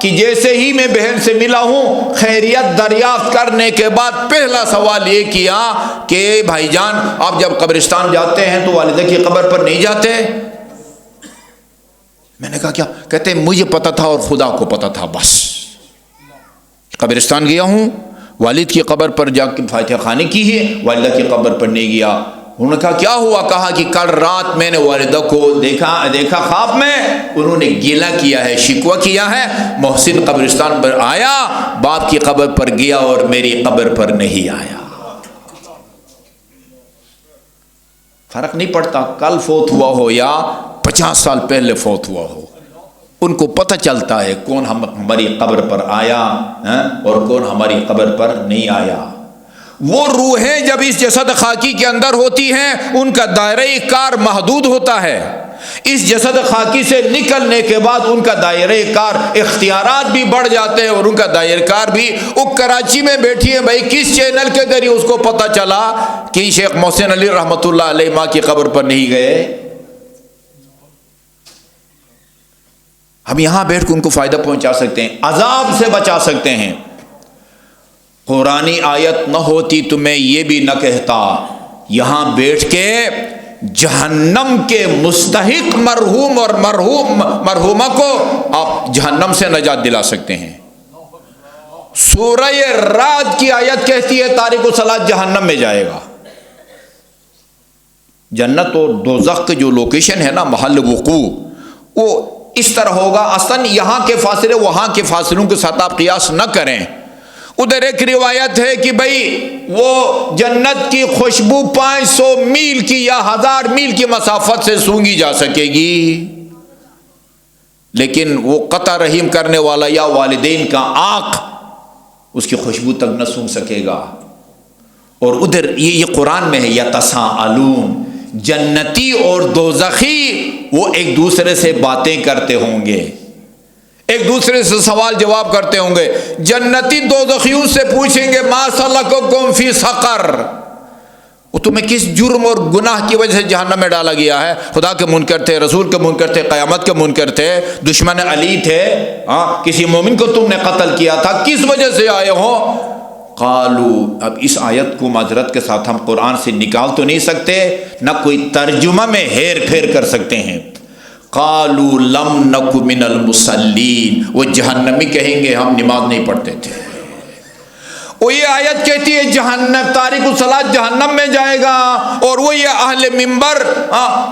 کہ جیسے ہی میں بہن سے ملا ہوں، خیریت دریافت کرنے کے بعد پہلا سوال یہ کیا کہ بھائی جان آپ جب قبرستان جاتے ہیں تو والدہ کی قبر پر نہیں جاتے؟ میں نے کہا کیا؟ کہتے مجھے پتا تھا اور خدا کو پتا تھا. بس قبرستان گیا ہوں، والد کی قبر پر جا کے فاتحہ خوانی کی ہے، والدہ کی قبر پر نہیں گیا. انہوں نے کہا کیا ہوا؟ کہا کہ کل رات میں نے والدہ کو دیکھا خواب میں، انہوں نے گیلہ کیا ہے، شکوہ کیا ہے. محسن قبرستان پر آیا، باپ کی قبر پر گیا اور میری قبر پر نہیں آیا. فرق نہیں پڑتا کل فوت ہوا ہو یا 50 سال پہلے فوت ہوا ہو، ان کو پتہ چلتا ہے کون ہماری قبر پر آیا اور کون ہماری قبر پر نہیں آیا. وہ روحیں جب اس جسد خاکی کے اندر ہوتی ہیں ان کا دائرہ کار محدود ہوتا ہے. اس جسد خاکی سے نکلنے کے بعد ان کا دائرہ کار، اختیارات بھی بڑھ جاتے ہیں اور ان کا دائرہ کار بھی. وہ کراچی میں بیٹھی ہے بھائی، کس چینل کے ذریعے اس کو پتہ چلا کہ شیخ محسن علی رحمۃ اللہ علیہ ماں کی قبر پر نہیں گئے؟ ہم یہاں بیٹھ کے ان کو فائدہ پہنچا سکتے ہیں، عذاب سے بچا سکتے ہیں. قرآنی آیت نہ ہوتی تو میں یہ بھی نہ کہتا. یہاں بیٹھ کے جہنم کے مستحق مرحوم اور مرحومہ کو آپ جہنم سے نجات دلا سکتے ہیں. سورہ رعد کی آیت کہتی ہے تارک الصلاۃ جہنم میں جائے گا. جنت اور دوزخ کی جو لوکیشن ہے نا، محل وقوع، وہ اس طرح ہوگا. اصلاً یہاں کے فاصلے وہاں کے فاصلوں کے ساتھ آپ قیاس نہ کریں. ادھر ایک روایت ہے کہ بھئی وہ جنت کی خوشبو 500 میل کی یا 1000 میل کی مسافت سے سونگھی جا سکے گی، لیکن وہ قطع رحم کرنے والا یا والدین کا آنکھ اس کی خوشبو تک نہ سونگھ سکے گا. اور ادھر یہ قرآن میں ہے یتساءلون، جنتی اور دوزخی وہ ایک دوسرے سے باتیں کرتے ہوں گے، ایک دوسرے سے سوال جواب کرتے ہوں گے. جنتی دوزخیوں سے پوچھیں گے ما سلککم فی سقر، وہ تمہیں کس جرم اور گناہ کی وجہ سے جہنم میں ڈالا گیا ہے؟ خدا کے منکر تھے، رسول کے منکر تھے، قیامت کے منکر تھے، دشمن علی تھے، کسی مومن کو تم نے قتل کیا تھا، کس وجہ سے آئے ہو؟ قالو، اب اس آیت کو معذرت کے ساتھ ہم قرآن سے نکال تو نہیں سکتے، نہ کوئی ترجمہ میں ہیر پھیر کر سکتے ہیں. قالوا لم نک من المصلین، وہ جہنمی کہیں گے ہم نماز نہیں پڑھتے تھے. وہ یہ آیت کہتی ہے جہنم تارک الصلاۃ جہنم میں جائے گا، اور وہ یہ اہل منبر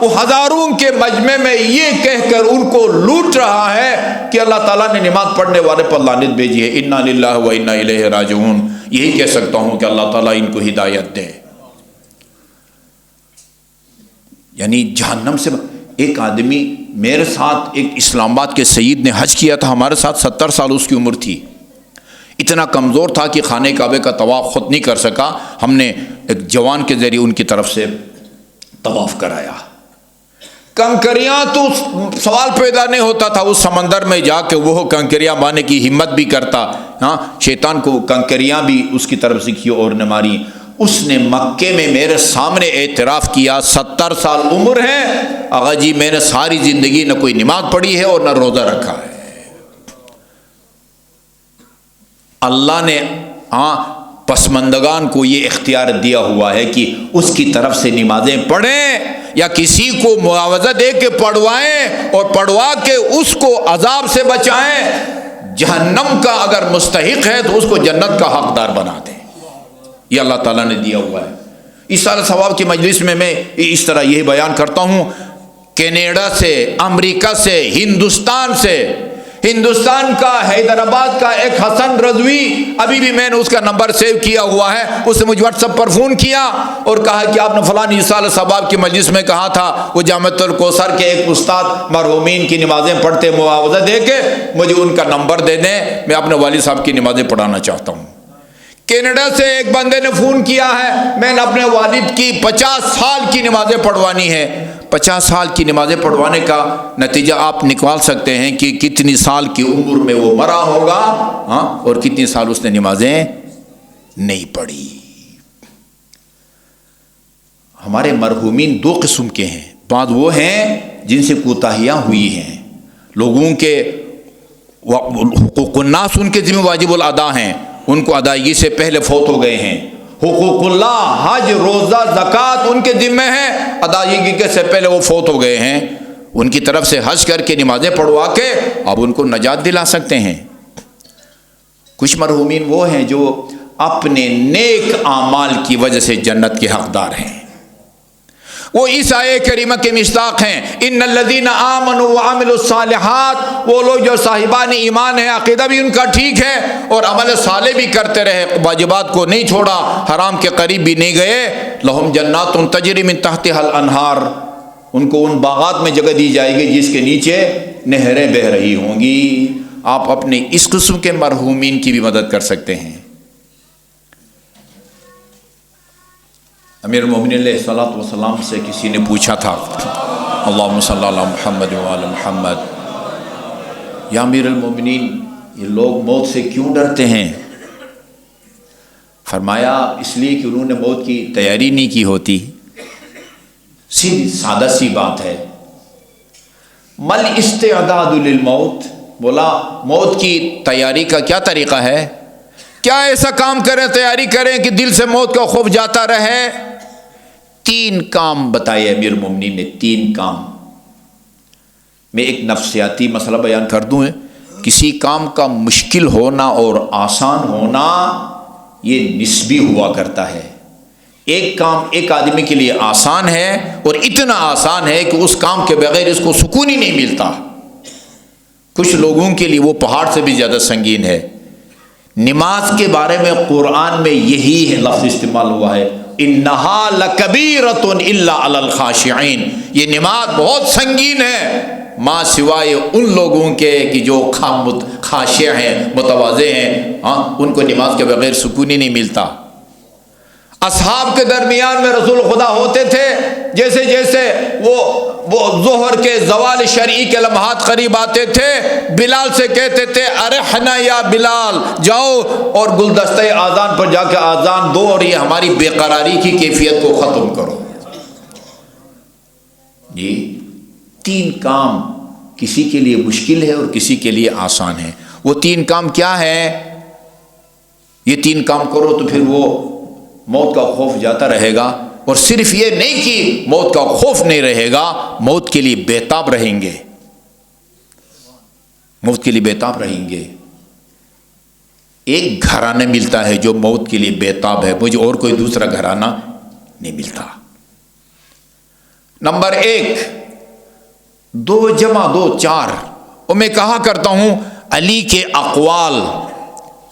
وہ ہزاروں کے مجمع میں یہ کہہ کر ان کو لوٹ رہا ہے کہ اللہ تعالیٰ نے نماز پڑھنے والے پر لعنت بھیجی ہے. انا للہ و انا الیہ راجعون. یہی کہہ سکتا ہوں کہ اللہ تعالیٰ ان کو ہدایت دے. یعنی جہنم سے ایک آدمی میرے ساتھ، ایک اسلام آباد کے سید نے حج کیا تھا ہمارے ساتھ، 70 سال اس کی عمر تھی. اتنا کمزور تھا کہ خانہ کعبے کا طواف خود نہیں کر سکا. ہم نے ایک جوان کے ذریعے ان کی طرف سے طواف کرایا. کنکریاں تو سوال پیدا نہیں ہوتا تھا، اس سمندر میں جا کے وہ کنکریاں مارنے کی ہمت بھی کرتا. شیطان کو کنکریاں بھی اس کی طرف سے کی اور نے ماری. اس نے مکے میں میرے سامنے اعتراف کیا، 70 سال عمر ہے آغا جی، میں نے ساری زندگی نہ کوئی نماز پڑھی ہے اور نہ روزہ رکھا ہے. اللہ نے پسماندگان کو یہ اختیار دیا ہوا ہے کہ اس کی طرف سے نمازیں پڑھیں یا کسی کو معاوضہ دے کے پڑھوائیں اور پڑھوا کے اس کو عذاب سے بچائیں. جہنم کا اگر مستحق ہے تو اس کو جنت کا حقدار بنا دیں. یہ اللہ تعالیٰ نے دیا ہوا ہے. اس سال ثواب کی مجلس میں اس طرح یہی بیان کرتا ہوں. کینیڈا سے، امریکہ سے، ہندوستان سے ہندوستان کا حیدرآباد کا ایک حسن رضوی، ابھی بھی میں نے اس کا نمبر سیو کیا ہوا ہے، اس نے مجھے واٹس ایپ پر فون کیا اور کہا کہ آپ نے فلانی سال ثواب کی مجلس میں کہا تھا، وہ جامعۃ الکوثر کے ایک استاد مرحومین کی نمازیں پڑھتے معاوضہ دے کے، مجھے ان کا نمبر دے دیں، میں اپنے والد صاحب کی نمازیں پڑھانا چاہتا ہوں۔ کینیڈا سے ایک بندے نے فون کیا ہے، میں نے اپنے والد کی 50 سال کی نمازیں پڑھوانی ہے۔ 50 سال کی نمازیں پڑھوانے کا نتیجہ آپ نکال سکتے ہیں کہ کتنی سال کی عمر میں وہ مرا ہوگا، ہاں، اور کتنی سال اس نے نمازیں نہیں پڑھی۔ ہمارے مرحومین دو قسم کے ہیں، بعض وہ ہیں جن سے کوتاہیاں ہوئی ہیں، لوگوں کے حقوق الناس ان کے ذمہ واجب الادا ہیں، ان کو ادائیگی سے پہلے فوت ہو گئے ہیں۔ حقوق اللہ، حج، روزہ، زکوٰۃ ان کے ذمہ ہیں، ادائیگی کے سے پہلے وہ فوت ہو گئے ہیں۔ ان کی طرف سے حج کر کے نمازیں پڑھوا کے اب ان کو نجات دلا سکتے ہیں۔ کچھ مرحومین وہ ہیں جو اپنے نیک اعمال کی وجہ سے جنت کے حقدار ہیں، وہ اس آیہ کریمہ کے مصداق ہیں، ان الذین آمنوا وعملوا الصالحات، وہ لوگ جو صاحبان ایمان ہیں، عقیدہ بھی ان کا ٹھیک ہے اور عمل صالح بھی کرتے رہے، واجبات کو نہیں چھوڑا، حرام کے قریب بھی نہیں گئے، لہم جنات تجری من تحتها الانہار، ان کو ان باغات میں جگہ دی جائے گی جس کے نیچے نہریں بہہ رہی ہوں گی۔ آپ اپنے اس قسم کے مرحومین کی بھی مدد کر سکتے ہیں۔ امیر المومنین علیہ الصلوۃ والسلام سے کسی نے پوچھا تھا، اللہم صلی علی محمد وعلی محمد، یا امیر المومنین یہ لوگ موت سے کیوں ڈرتے ہیں؟ فرمایا اس لیے کہ انہوں نے موت کی تیاری نہیں کی ہوتی۔ سیدھی سادہ سی بات ہے، مل استعداد للموت، بولا موت کی تیاری کا کیا طریقہ ہے؟ کیا ایسا کام کریں، تیاری کریں کہ دل سے موت کا خوف جاتا رہے؟ 3 کام بتائے امیر المومنین نے، 3 کام۔ میں ایک نفسیاتی مسئلہ بیان کر دوں، کسی کام کا مشکل ہونا اور آسان ہونا یہ نسبی ہوا کرتا ہے۔ ایک کام ایک آدمی کے لیے آسان ہے اور اتنا آسان ہے کہ اس کام کے بغیر اس کو سکون ہی نہیں ملتا، کچھ لوگوں کے لیے وہ پہاڑ سے بھی زیادہ سنگین ہے۔ نماز کے بارے میں قرآن میں یہی لفظ استعمال ہوا ہے، انہا لکبیرۃ الا علی الخاشعین، یہ نماز بہت سنگین ہے ماں سوائے ان لوگوں کے کہ جو خاشع ہیں، متواضع ہیں، ہاں، ان کو نماز کے بغیر سکون ہی نہیں ملتا۔ اصحاب کے درمیان میں رسول خدا ہوتے تھے، جیسے جیسے وہ ظہر کے زوال شرعی کے لمحات قریب آتے تھے، بلال سے کہتے تھے ارحنا یا بلال، جاؤ اور گلدستہ آذان پر جا کے آذان دو اور یہ ہماری بے قراری کی کیفیت کو ختم کرو۔ جی 3 کام کسی کے لیے مشکل ہے اور کسی کے لیے آسان ہے۔ وہ 3 کام کیا ہے؟ یہ 3 کام کرو تو پھر وہ موت کا خوف جاتا رہے گا، اور صرف یہ نہیں کہ موت کا خوف نہیں رہے گا، موت کے لیے بےتاب رہیں گے، موت کے لیے بےتاب رہیں گے۔ ایک گھرانہ ملتا ہے جو موت کے لیے بےتاب ہے، مجھے اور کوئی دوسرا گھرانہ نہیں ملتا۔ نمبر 1، 2 + 2 = 4، اور میں کہا کرتا ہوں علی کے اقوال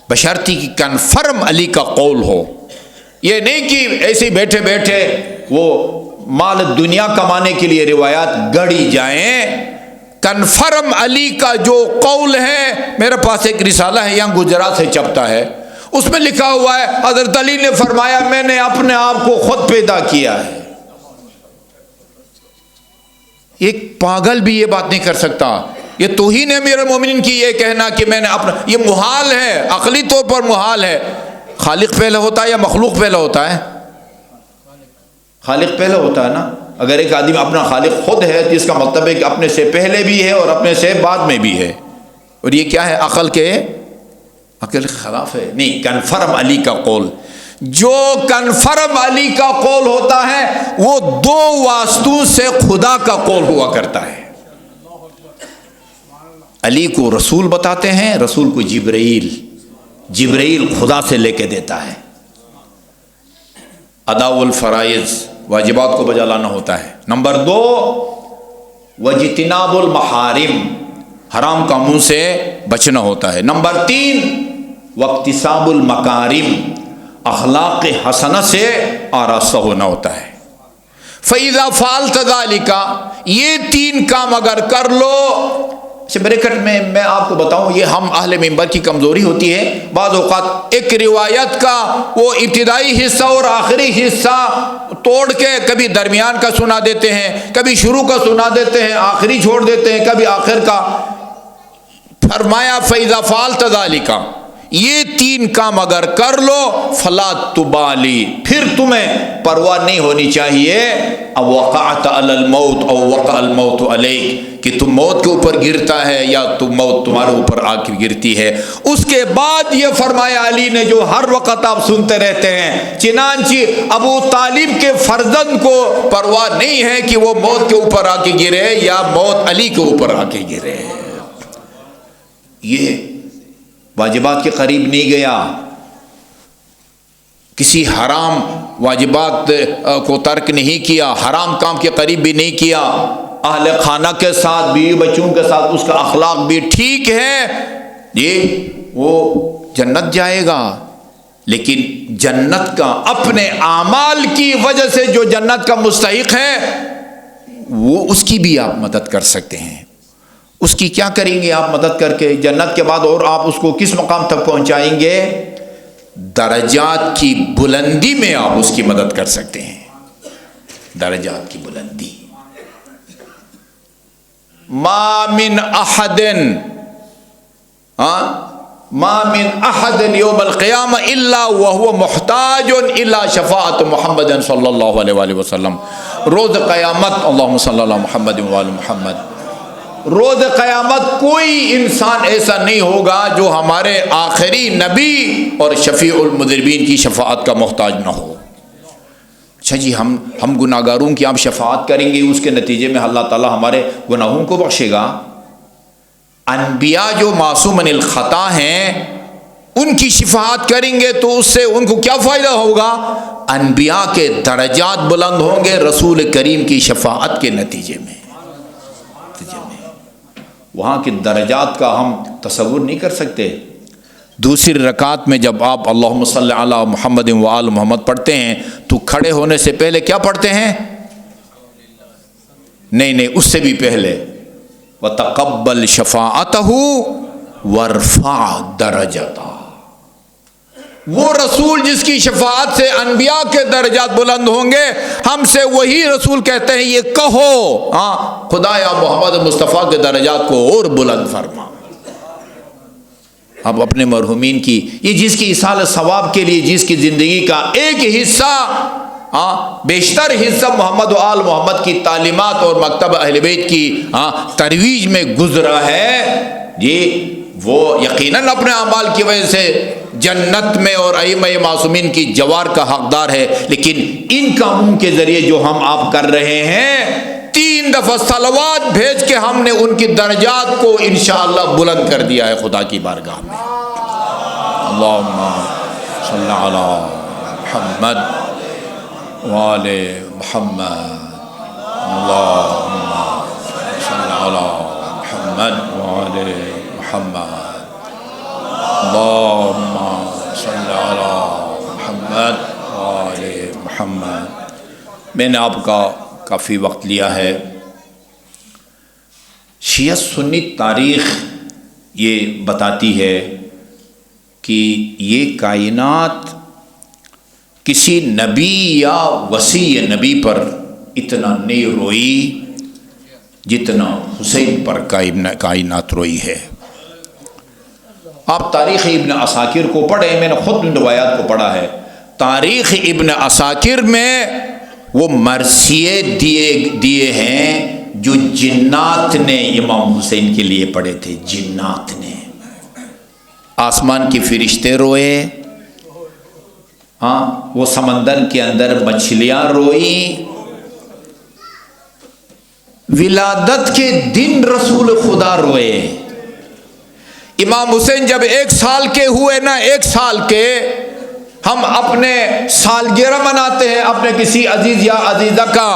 بشرطی کی کنفرم علی کا قول ہو، یہ نہیں کہ ایسے بیٹھے بیٹھے وہ مال دنیا کمانے کے لیے روایات گڑی جائیں۔ کنفرم علی کا جو قول ہے، میرے پاس ایک رسالہ ہے یہاں گجرات سے چھپتا ہے، اس میں لکھا ہوا ہے حضرت علی نے فرمایا میں نے اپنے آپ کو خود پیدا کیا ہے۔ ایک پاگل بھی یہ بات نہیں کر سکتا، یہ توہین ہے امیر المومنین کی یہ کہنا کہ میں نے اپنا، یہ محال ہے، عقلی طور پر محال ہے۔ خالق پہلے ہوتا ہے یا مخلوق پہلے ہوتا ہے؟ خالق پہلے ہوتا ہے نا۔ اگر ایک آدمی اپنا خالق خود ہے تو اس کا مطلب ہے کہ اپنے سے پہلے بھی ہے اور اپنے سے بعد میں بھی ہے، اور یہ کیا ہے؟ عقل کے خلاف ہے۔ نہیں، کنفرم علی کا قول، جو کنفرم علی کا قول ہوتا ہے وہ 2 واسطوں سے خدا کا قول ہوا کرتا ہے۔ علی کو رسول بتاتے ہیں، رسول کو جبرائیل خدا سے لے کے دیتا ہے۔ ادا الفرائض، واجبات کو بجا لانا ہوتا ہے۔ نمبر 2، وجتناب المحارم، حرام کاموں سے بچنا ہوتا ہے۔ نمبر 3 واکتساب المکارم، اخلاق حسنہ سے آراستہ ہونا ہوتا ہے۔ فَإِذَا فَعَلْتَ ذَلِكَ، یہ 3 کام اگر کر لو۔ بریکٹ میں آپ کو بتاؤں، یہ ہم اہل منبر کی کمزوری ہوتی ہے، بعض اوقات ایک روایت کا وہ ابتدائی حصہ اور آخری حصہ توڑ کے کبھی درمیان کا سنا دیتے ہیں، کبھی شروع کا سنا دیتے ہیں، آخری چھوڑ دیتے ہیں، کبھی آخر کا۔ فرمایا فَإِذَا فَعَلْتَ ذَلِكَ، یہ 3 کام اگر کر لو، فَلَا تُبَالِي، پھر تمہیں پرواہ نہیں ہونی چاہیے، او وقعت علی الموت او وقع الموت علیک، کہ تم موت کے اوپر گرتا ہے یا تم موت تمہارے اوپر آ کے گرتی ہے۔ اس کے بعد یہ فرمایا علی نے جو ہر وقت آپ سنتے رہتے ہیں، چنانچہ ابو طالب کے فرزند کو پرواہ نہیں ہے کہ وہ موت کے اوپر آ کے گرے یا موت علی کے اوپر آ کے گرے۔ یہ واجبات کے قریب نہیں گیا، کسی حرام واجبات کو ترک نہیں کیا، حرام کام کے قریب بھی نہیں کیا، اہل خانہ کے ساتھ، بیوی بچوں کے ساتھ اس کا اخلاق بھی ٹھیک ہے، یہ وہ جنت جائے گا۔ لیکن جنت کا اپنے اعمال کی وجہ سے جو جنت کا مستحق ہے، وہ اس کی بھی آپ مدد کر سکتے ہیں۔ اس کی کیا کریں گے آپ مدد کر کے جنت کے بعد؟ اور آپ اس کو کس مقام تک پہنچائیں گے؟ درجات کی بلندی میں آپ اس کی مدد کر سکتے ہیں، درجات کی بلندی۔ ما من احد یوم القیامہ الا وهو محتاج الا شفاعت محمد صلی اللہ علیہ وآلہ وسلم، روز قیامت، اللہم صلی اللہ محمد وآل محمد، روز قیامت کوئی انسان ایسا نہیں ہوگا جو ہمارے آخری نبی اور شفیع المذنبین کی شفاعت کا محتاج نہ ہو۔ اچھا جی، ہم گناہگاروں کی آپ شفاعت کریں گے، اس کے نتیجے میں اللہ تعالی ہمارے گناہوں کو بخشے گا۔ انبیاء جو معصوم عن الخطا ہیں، ان کی شفاعت کریں گے تو اس سے ان کو کیا فائدہ ہوگا؟ انبیاء کے درجات بلند ہوں گے رسول کریم کی شفاعت کے نتیجے میں۔ وہاں کے درجات کا ہم تصور نہیں کر سکتے۔ دوسری رکعت میں جب آپ اللہم صلی علی محمد و آل محمد پڑھتے ہیں تو کھڑے ہونے سے پہلے کیا پڑھتے ہیں؟ نہیں، اس سے بھی پہلے وَتَقَبَّلْ شَفَاعَتَهُ وَارْفَعْ دَرَجَتَهُ، وہ رسول جس کی شفاعت سے انبیاء کے درجات بلند ہوں گے، ہم سے وہی رسول کہتے ہیں یہ کہو، خدایا محمد مصطفیٰ کے درجات کو اور بلند فرما۔ اب اپنے مرحومین کی، یہ جس کی ایصال ثواب کے لیے جس کی زندگی کا ایک حصہ، بیشتر حصہ محمد و آل محمد کی تعلیمات اور مکتب اہل بیت کی ترویج میں گزرا ہے، یہ وہ یقیناً اپنے اعمال کی وجہ سے جنت میں اور ائمہ معصومین کی جوار کا حقدار ہے۔ لیکن ان کاموں کے ذریعے جو ہم آپ کر رہے ہیں، 3 دفعہ صلوات بھیج کے ہم نے ان کی درجات کو انشاءاللہ بلند کر دیا ہے خدا کی بارگاہ میں۔ اللہم صلی علی محمد وآل محمد، اللہم صلی علی محمد وآل محمد، اللہم صلی علی محمد وآل محمد۔ میں نے آپ کا کافی وقت لیا ہے۔ شیعہ سنی تاریخ یہ بتاتی ہے کہ یہ کائنات کسی نبی یا وصی نبی پر اتنا نہیں روئی جتنا حسین پر کائنات روئی ہے۔ آپ تاریخ ابن عساکر کو پڑھیں، میں نے خود ان روایات کو پڑھا ہے۔ تاریخ ابن عساکر میں وہ مرثیے دیے ہیں جو جنات نے امام حسین کے لیے پڑھے تھے۔ جنات نے، آسمان کے فرشتے روئے، وہ سمندر کے اندر مچھلیاں روئیں، ولادت کے دن رسول خدا روئے۔ امام حسین جب 1 سال کے ہوئے نا، 1 سال کے، ہم اپنے سالگرہ مناتے ہیں اپنے کسی عزیز یا عزیزہ کا،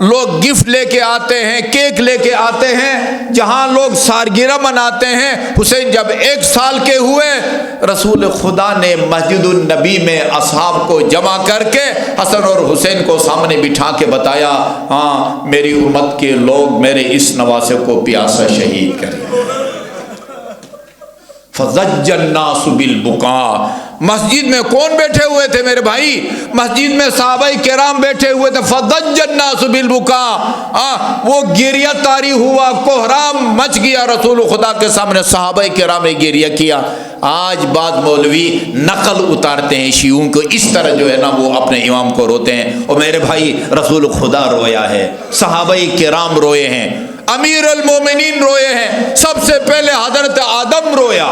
لوگ گفٹ لے کے آتے ہیں، کیک لے کے آتے ہیں، جہاں لوگ سالگرہ مناتے ہیں۔ حسین جب 1 سال کے ہوئے، رسول خدا نے مسجد النبی میں اصحاب کو جمع کر کے حسن اور حسین کو سامنے بٹھا کے بتایا، ہاں میری امت کے لوگ میرے اس نواسے کو پیاسا شہید کریں۔ فَضَجَّ النَّاسُ بِالْبُكَاءِ، مسجد میں کون بیٹھے ہوئے تھے میرے بھائی؟ مسجد میں صحابہ کرام بیٹھے ہوئے تھے۔ فَضَجَّ النَّاسُ بِالْبُكَاءِ، وہ گریہ طاری ہوا، کوہرام مچ گیا رسول خدا کے سامنے، صحابہ کرام نے گریہ کیا۔ آج بعض مولوی نقل اتارتے ہیں شیعوں کو، اس طرح جو ہے نا وہ اپنے امام کو روتے ہیں۔ اور میرے بھائی رسول خدا رویا ہے، صحابہ کرام روئے ہیں، امیر المومنین روئے ہیں، سب سے پہلے حضرت آدم رویا۔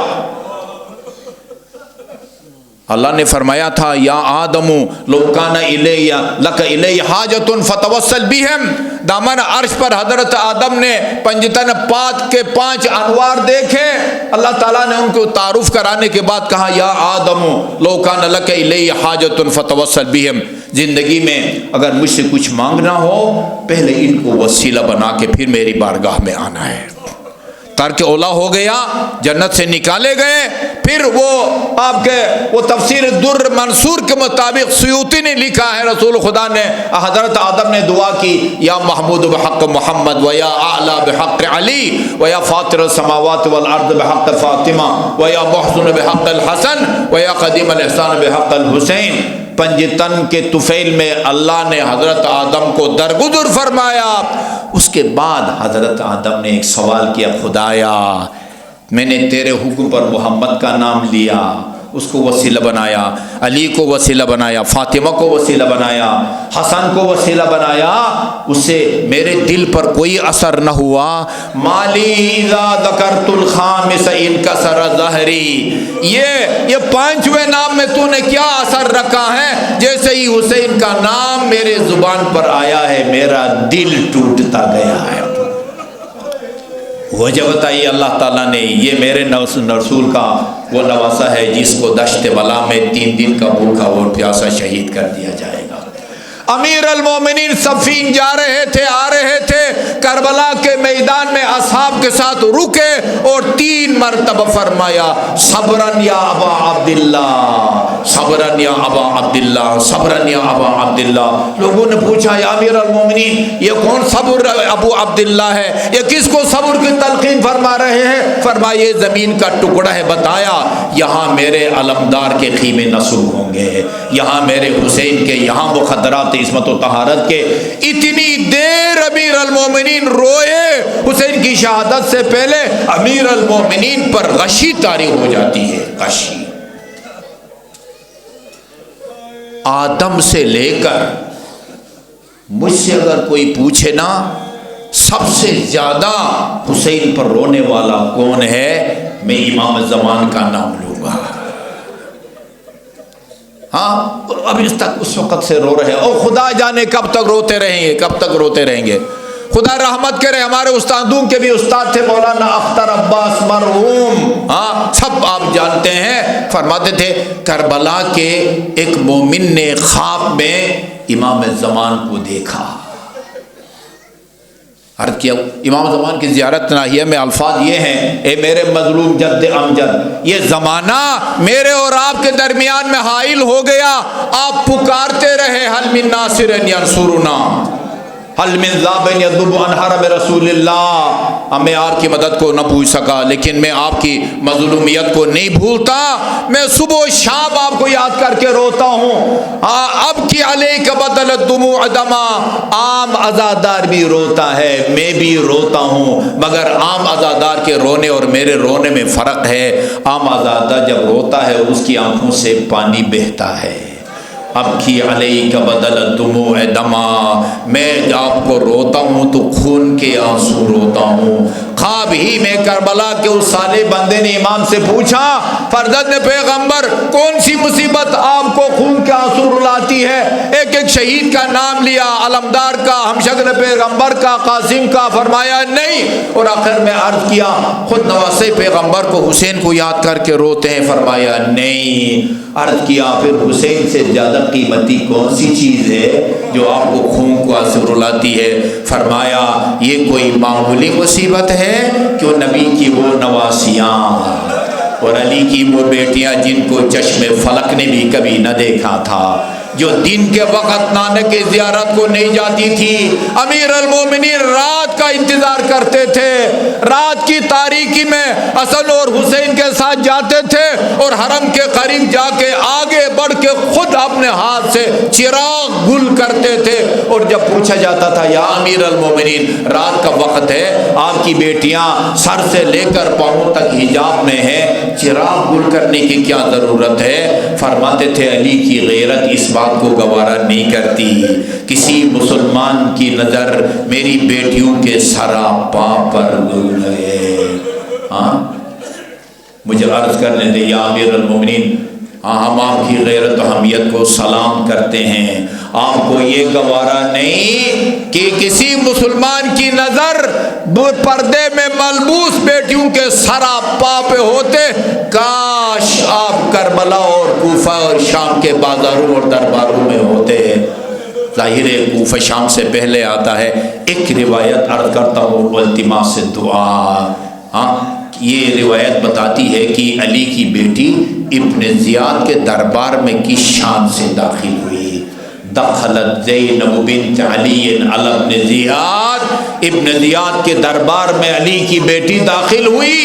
اللہ نے فرمایا تھا یا آدم لو کان الی لک الی حاجۃ فتوسل بہم، دامن عرش پر حضرت آدم نے پنجتن پات کے 5 انوار دیکھے، اللہ تعالیٰ نے ان کو تعارف کرانے کے بعد کہا یا آدم لو کان لک الی حاجۃ فتوسل بہم، زندگی میں اگر مجھ سے کچھ مانگنا ہو پہلے ان کو وسیلہ بنا کے پھر میری بارگاہ میں آنا ہے۔ ترک اولا ہو گیا، جنت سے نکالے گئے۔ پھر وہ آپ کے وہ تفسیر در منصور کے مطابق سیوطی نے لکھا ہے، رسول خدا نے حضرت آدم نے دعا کی یا محمود بحق محمد و یا اعلی بحق علی و یا فاطر السماوات والارض بحق فاطمہ و یا محسن بحق الحسن و یا قدیم الاحسان بحق الحسین۔ پنجتن کے طفیل میں اللہ نے حضرت آدم کو درگزر فرمایا۔ اس کے بعد حضرت آدم نے ایک سوال کیا، خدایا میں نے تیرے حکم پر محمد کا نام لیا، اس کو وسیلہ بنایا، علی کو وسیلہ بنایا، فاطمہ کو وسیلہ بنایا، حسن کو وسیلہ بنایا، اس سے میرے دل پر کوئی اثر نہ ہوا۔ مالی اذا ذکرت الخامس انکسر ظہری، یہ 5ویں نام میں تو نے کیا اثر رکھا ہے؟ جیسے ہی حسین کا نام میرے زبان پر آیا ہے میرا دل ٹوٹتا گیا ہے۔ وجہ بتائیے اللہ تعالیٰ نے، یہ میرے رسول کا وہ نواسا ہے جس کو دشت بلا میں 3 دن کا بھوکا اور پیاسا شہید کر دیا جائے گا۔ امیر المومنین صفین جا رہے تھے، آ رہے تھے، کربلا کے میدان میں اصحاب کے ساتھ رکے اور 3 مرتبہ فرمایا صبرن یا ابا عبداللہ، صبرن یا ابا عبداللہ، صبرن یا ابا عبداللہ۔ لوگوں نے پوچھا یا امیر المومنین یہ کون صبر ابو عبداللہ ہے، یہ کس کو صبر کی تلقین فرما رہے ہیں؟ فرمایا یہ زمین کا ٹکڑا ہے۔ بتایا یہاں میرے علمدار کے خیمے نصب ہوں گے، یہاں میرے حسین کے، یہاں مخدرات عصمت و طہارت کے۔ اتنی دیر امیر المومنین روئے، حسین کی شہادت سے پہلے امیر المومنین پر غشی طاری ہو جاتی ہے، غشی۔ آدم سے لے کر مجھ سے اگر کوئی پوچھے نا سب سے زیادہ حسین پر رونے والا کون ہے، میں امام زمان کا نام لوں گا۔ ہاں اب اس وقت سے رو رہے ہیں، اور خدا جانے کب تک روتے رہیں گے، کب تک روتے رہیں گے۔ خدا رحمت کرے، ہمارے استادوں کے بھی استاد تھے مولانا اختر عباس مرحوم، ہاں سب آپ جانتے ہیں، فرماتے تھے کربلا کے ایک مومن نے خواب میں امام زمان کو دیکھا۔ عرض کیا امام زمان کی زیارت ناحیہ میں الفاظ یہ ہیں، اے میرے مظلوم جد امجد، یہ زمانہ میرے اور آپ کے درمیان میں حائل ہو گیا، آپ پکارتے رہے حل من ناصر ینصرنا، حل من ذاب یذب عن حرم رسول اللہ۔ میں آپ کی مدد کو نہ پوچھ سکا لیکن میں آپ کی مظلومیت کو نہیں بھولتا، میں صبح و شام آپ کو یاد کر کے روتا ہوں۔ اب کی علیک بدل الدموع دما، عام عزادار بھی روتا ہے، میں بھی روتا ہوں، مگر عام عزادار کے رونے اور میرے رونے میں فرق ہے۔ عام عزادار جب روتا ہے اس کی آنکھوں سے پانی بہتا ہے۔ اب کی علیک بدل الدموع دما، میں آپ کو روتا ہوں تو خون کے آنسو روتا ہوں، خواب ہی میں کربلا کے اس صالح بندے نے امام سے پوچھا فرزند پیغمبر کون سی مصیبت آپ کو خون کے آنسو رلاتی ہے؟ ایک ایک شہید کا نام لیا، علمدار کا، ہمشکل پیغمبر کا، قاسم کا، فرمایا نہیں، اور آخر میں عرض کیا خود نواسے پیغمبر کو حسین کو یاد کر کے روتے ہیں، فرمایا نہیں۔ عرض کیا پھر حسین سے زیادہ قیمتی کون سی چیز ہے جو آپ کو خون کو آنسو رلاتی ہے؟ فرمایا یہ کوئی معمولی مصیبت ہے کہ وہ نبی کی وہ نواسیاں اور علی کی وہ بیٹیاں جن کو چشم فلک نے بھی کبھی نہ دیکھا تھا، جو دن کے وقت نانا کی زیارت کو نہیں جاتی تھی، امیر المومنین رات کا انتظار کرتے تھے، رات کی تاریکی میں حسن اور حسین کے ساتھ جاتے تھے اور حرم کے قریب جا کے آگے بڑھ کے خود اپنے ہاتھ سے چراغ گل کرتے تھے، اور جب پوچھا جاتا تھا یا امیر المومنین رات کا وقت ہے، آپ کی بیٹیاں سر سے لے کر پاؤں تک حجاب میں ہیں، چراغ گل کرنے کی کیا ضرورت ہے؟ فرماتے تھے علی کی غیرت اس بات کو گوارا نہیں کرتی، کسی مسلمان کی نظر میری بیٹیوں کے سراپا پر گل ہے۔ مجھے عرض کرنے دے یا امیر المومنین، ہم آپ کی غیرت و حمیت کو سلام کرتے ہیں، آپ کو یہ گوارا نہیں کہ کسی مسلمان کی نظر پردے میں ملبوس بیٹیوں کے سراپا پہ ہوتے، کاش آپ کربلا اور کوفہ اور شام کے بازاروں اور درباروں میں ہوتے۔ ظاہر کوفہ شام سے پہلے آتا ہے۔ ایک روایت عرض کرتا ہوں التماس دعا، یہ روایت بتاتی ہے کہ علی کی بیٹی ابن زیاد کے دربار میں کس شان سے داخل ہوئی۔ دخلت زینب بنت علی علی ابن زیاد، ابن زیاد کے دربار میں علی کی بیٹی داخل ہوئی،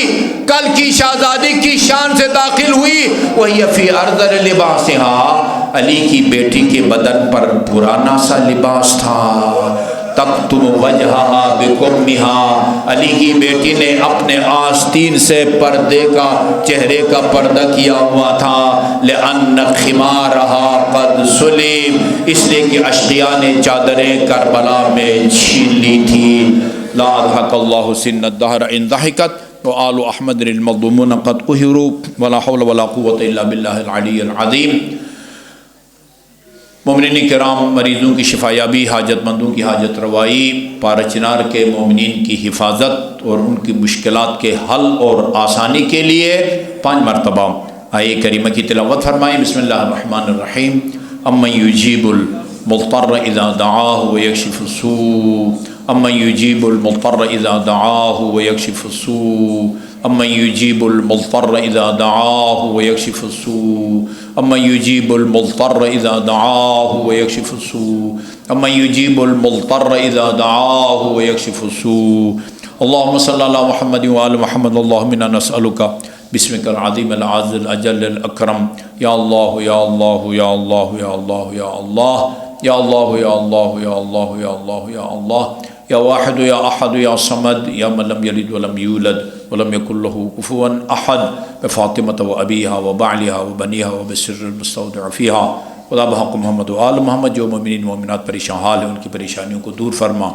کل کی شہزادی کی شان سے داخل ہوئی۔ وہی فی ارذل لباسها، علی کی بیٹی کے بدن پر پرانا سا لباس تھا۔ تکتم وجہہا بکمہا، علی کی بیٹی نے اپنے آستین سے پردے کا، چہرے کا پردہ کیا ہوا تھا۔ لأن خمارہا قد سلیم، اس لیے کہ اشقیاء نے چادریں کربلا میں چھین لی تھی۔ لا اضحک اللہ سن الدہر ان ضحکت وآل احمد المظلومون قد قہروا ولا حول ولا قوة الا باللہ العلی العظیم۔ مومنین کرام، مریضوں کی شفا یابی، حاجت مندوں کی حاجت روائی، پارہ چنار کے مومنین کی حفاظت اور ان کی مشکلات کے حل اور آسانی کے لیے 5 مرتبہ آیے کریمہ کی تلاوت فرمائیں۔ بسم اللہ الرحمن الرحیم۔ امن یجیب المضطر اذا دعاہ ویکشف السوء، امن یجیب المضطر اذا دعاہ ویکشف السوء، امن یجیب المضطر اذا دعاہ ویکشف السوء، امن یجیب المضطر اذا دعاہ ویکشف السوء، امن یجیب المضطر اذا دعاہ ویکشف السوء۔ اللہم صلی اللہ محمد وآل محمد، اللہم انا نسألک بسمک العظیم العز الاجل الاکرم، یا اللہ یا اللہ یا اللہ یا اللہ یا اللہ یا اللہ یا اللہ یا اللہ یا اللہ یا اللہ یا واحد یا احد یا صمد یا من لم یلد ولم یولد ولم یکن له کفوا احد، بفاطمة و ابیہا و بعلہا و بنیہا و بسر المستودع فیہا، خدا بحق محمد و آل محمد۔ جو مومنین مومنات پریشان حال ہیں ان کی پریشانیوں کو دور فرما،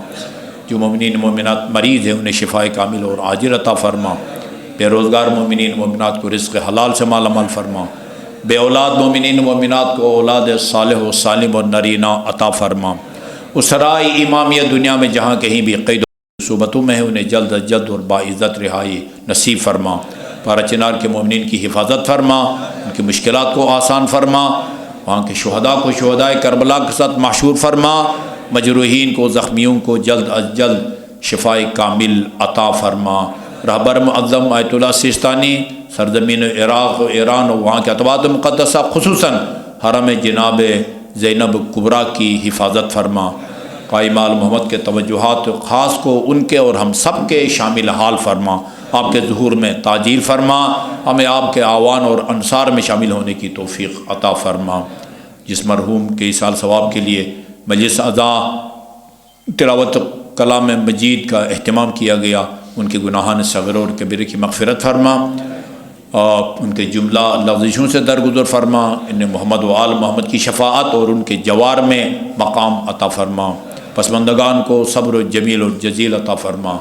جو مومنین مومنات مریض ہیں انہیں شفاء کامل اور عاجل عطا فرما، بے روزگار مومنین مومنات کو رزق حلال سے مالا مال فرما، بے اولاد مومنین مومنات کو اولاد صالح و سالم و نرینہ عطا فرما۔ اسراء امامیہ دنیا میں جہاں کہیں بھی قید و صوبتوں میں ہیں انہیں جلد از جلد اور باعزت رہائی نصیب فرما۔ پارہ چنار کے مومنین کی حفاظت فرما، ان کی مشکلات کو آسان فرما، وہاں کے شہداء کو شہدائے کربلا کے ساتھ محشور فرما، مجروحین کو زخمیوں کو جلد از جلد شفاء کامل عطا فرما۔ رہبر معظم آیت اللہ سیستانی سرزمین عراق و ایران و وہاں کے اطباط مقدسہ خصوصاً حرم جناب زینب کبریٰ کی حفاظت فرما۔ قائم آل محمد کے توجہات خاص کو ان کے اور ہم سب کے شامل حال فرما، آپ کے ظہور میں تاجیل فرما، ہمیں آپ کے آوان اور انصار میں شامل ہونے کی توفیق عطا فرما۔ جس مرحوم کے ایصال ثواب کے لیے مجلس اعضا تلاوت کلام مجید کا اہتمام کیا گیا، ان کے گناہان صغیر اور کبیرہ کی مغفرت فرما، ان کے جملہ لغزشوں سے درگزر فرما، انہیں محمد و آل محمد کی شفاعت اور ان کے جوار میں مقام عطا فرما، پسماندگان کو صبر و جمیل اور جزیل عطا فرما۔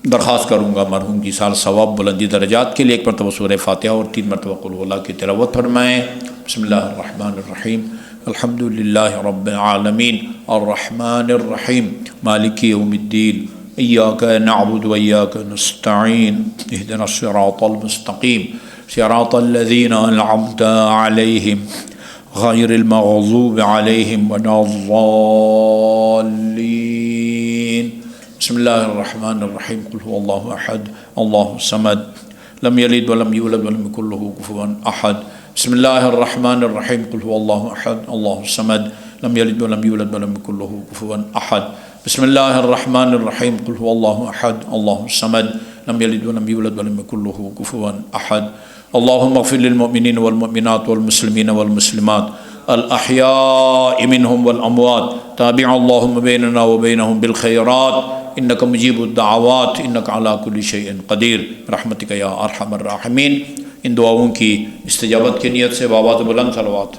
درخواست کروں گا مرحوم کی سال ثواب بلندی درجات کے لیے ایک مرتبہ سورہ فاتحہ اور 3 مرتبہ قل هو اللہ کی تلاوت فرمائیں۔ بسم اللہ الرحمن الرحیم، الحمد للہ رب العالمین، الرحمن الرحیم، مالک یوم الدین، ایاک نعبد و ایاک نستعین، اہدنا الصراط المستقیم، صراط الذین انعمت علیہم غیر المغضوب علیہم ولا الضالین۔ بسم اللہ الرحمن الرحیم، قل هو اللہ احد اللہ الصمد لم یلد ولم یولد ولم یکن له کفوا احد۔ بسم اللہ الرحمن الرحیم، قل هو اللہ احد اللہ الصمد لم یلد ولم یولد ولم یکن له کفوا احد۔ بسم اللہ الرحمن الرحیم، قل هو اللہ احد اللہ الصمد لم یلد ولم یولد ولم یکن له کفوا احد۔ اللهم اغفر للمؤمنين والمؤمنات والمسلمين والمسلمات الأحياء منهم والأموات، تابع اللهم بيننا وبينهم بالخيرات إنك مجيب الدعوات إنك على كل شيء قدير برحمتك يا أرحم الراحمين۔ ان دعاؤں کی استجابت کی نیت سے بابات بلند صلوات۔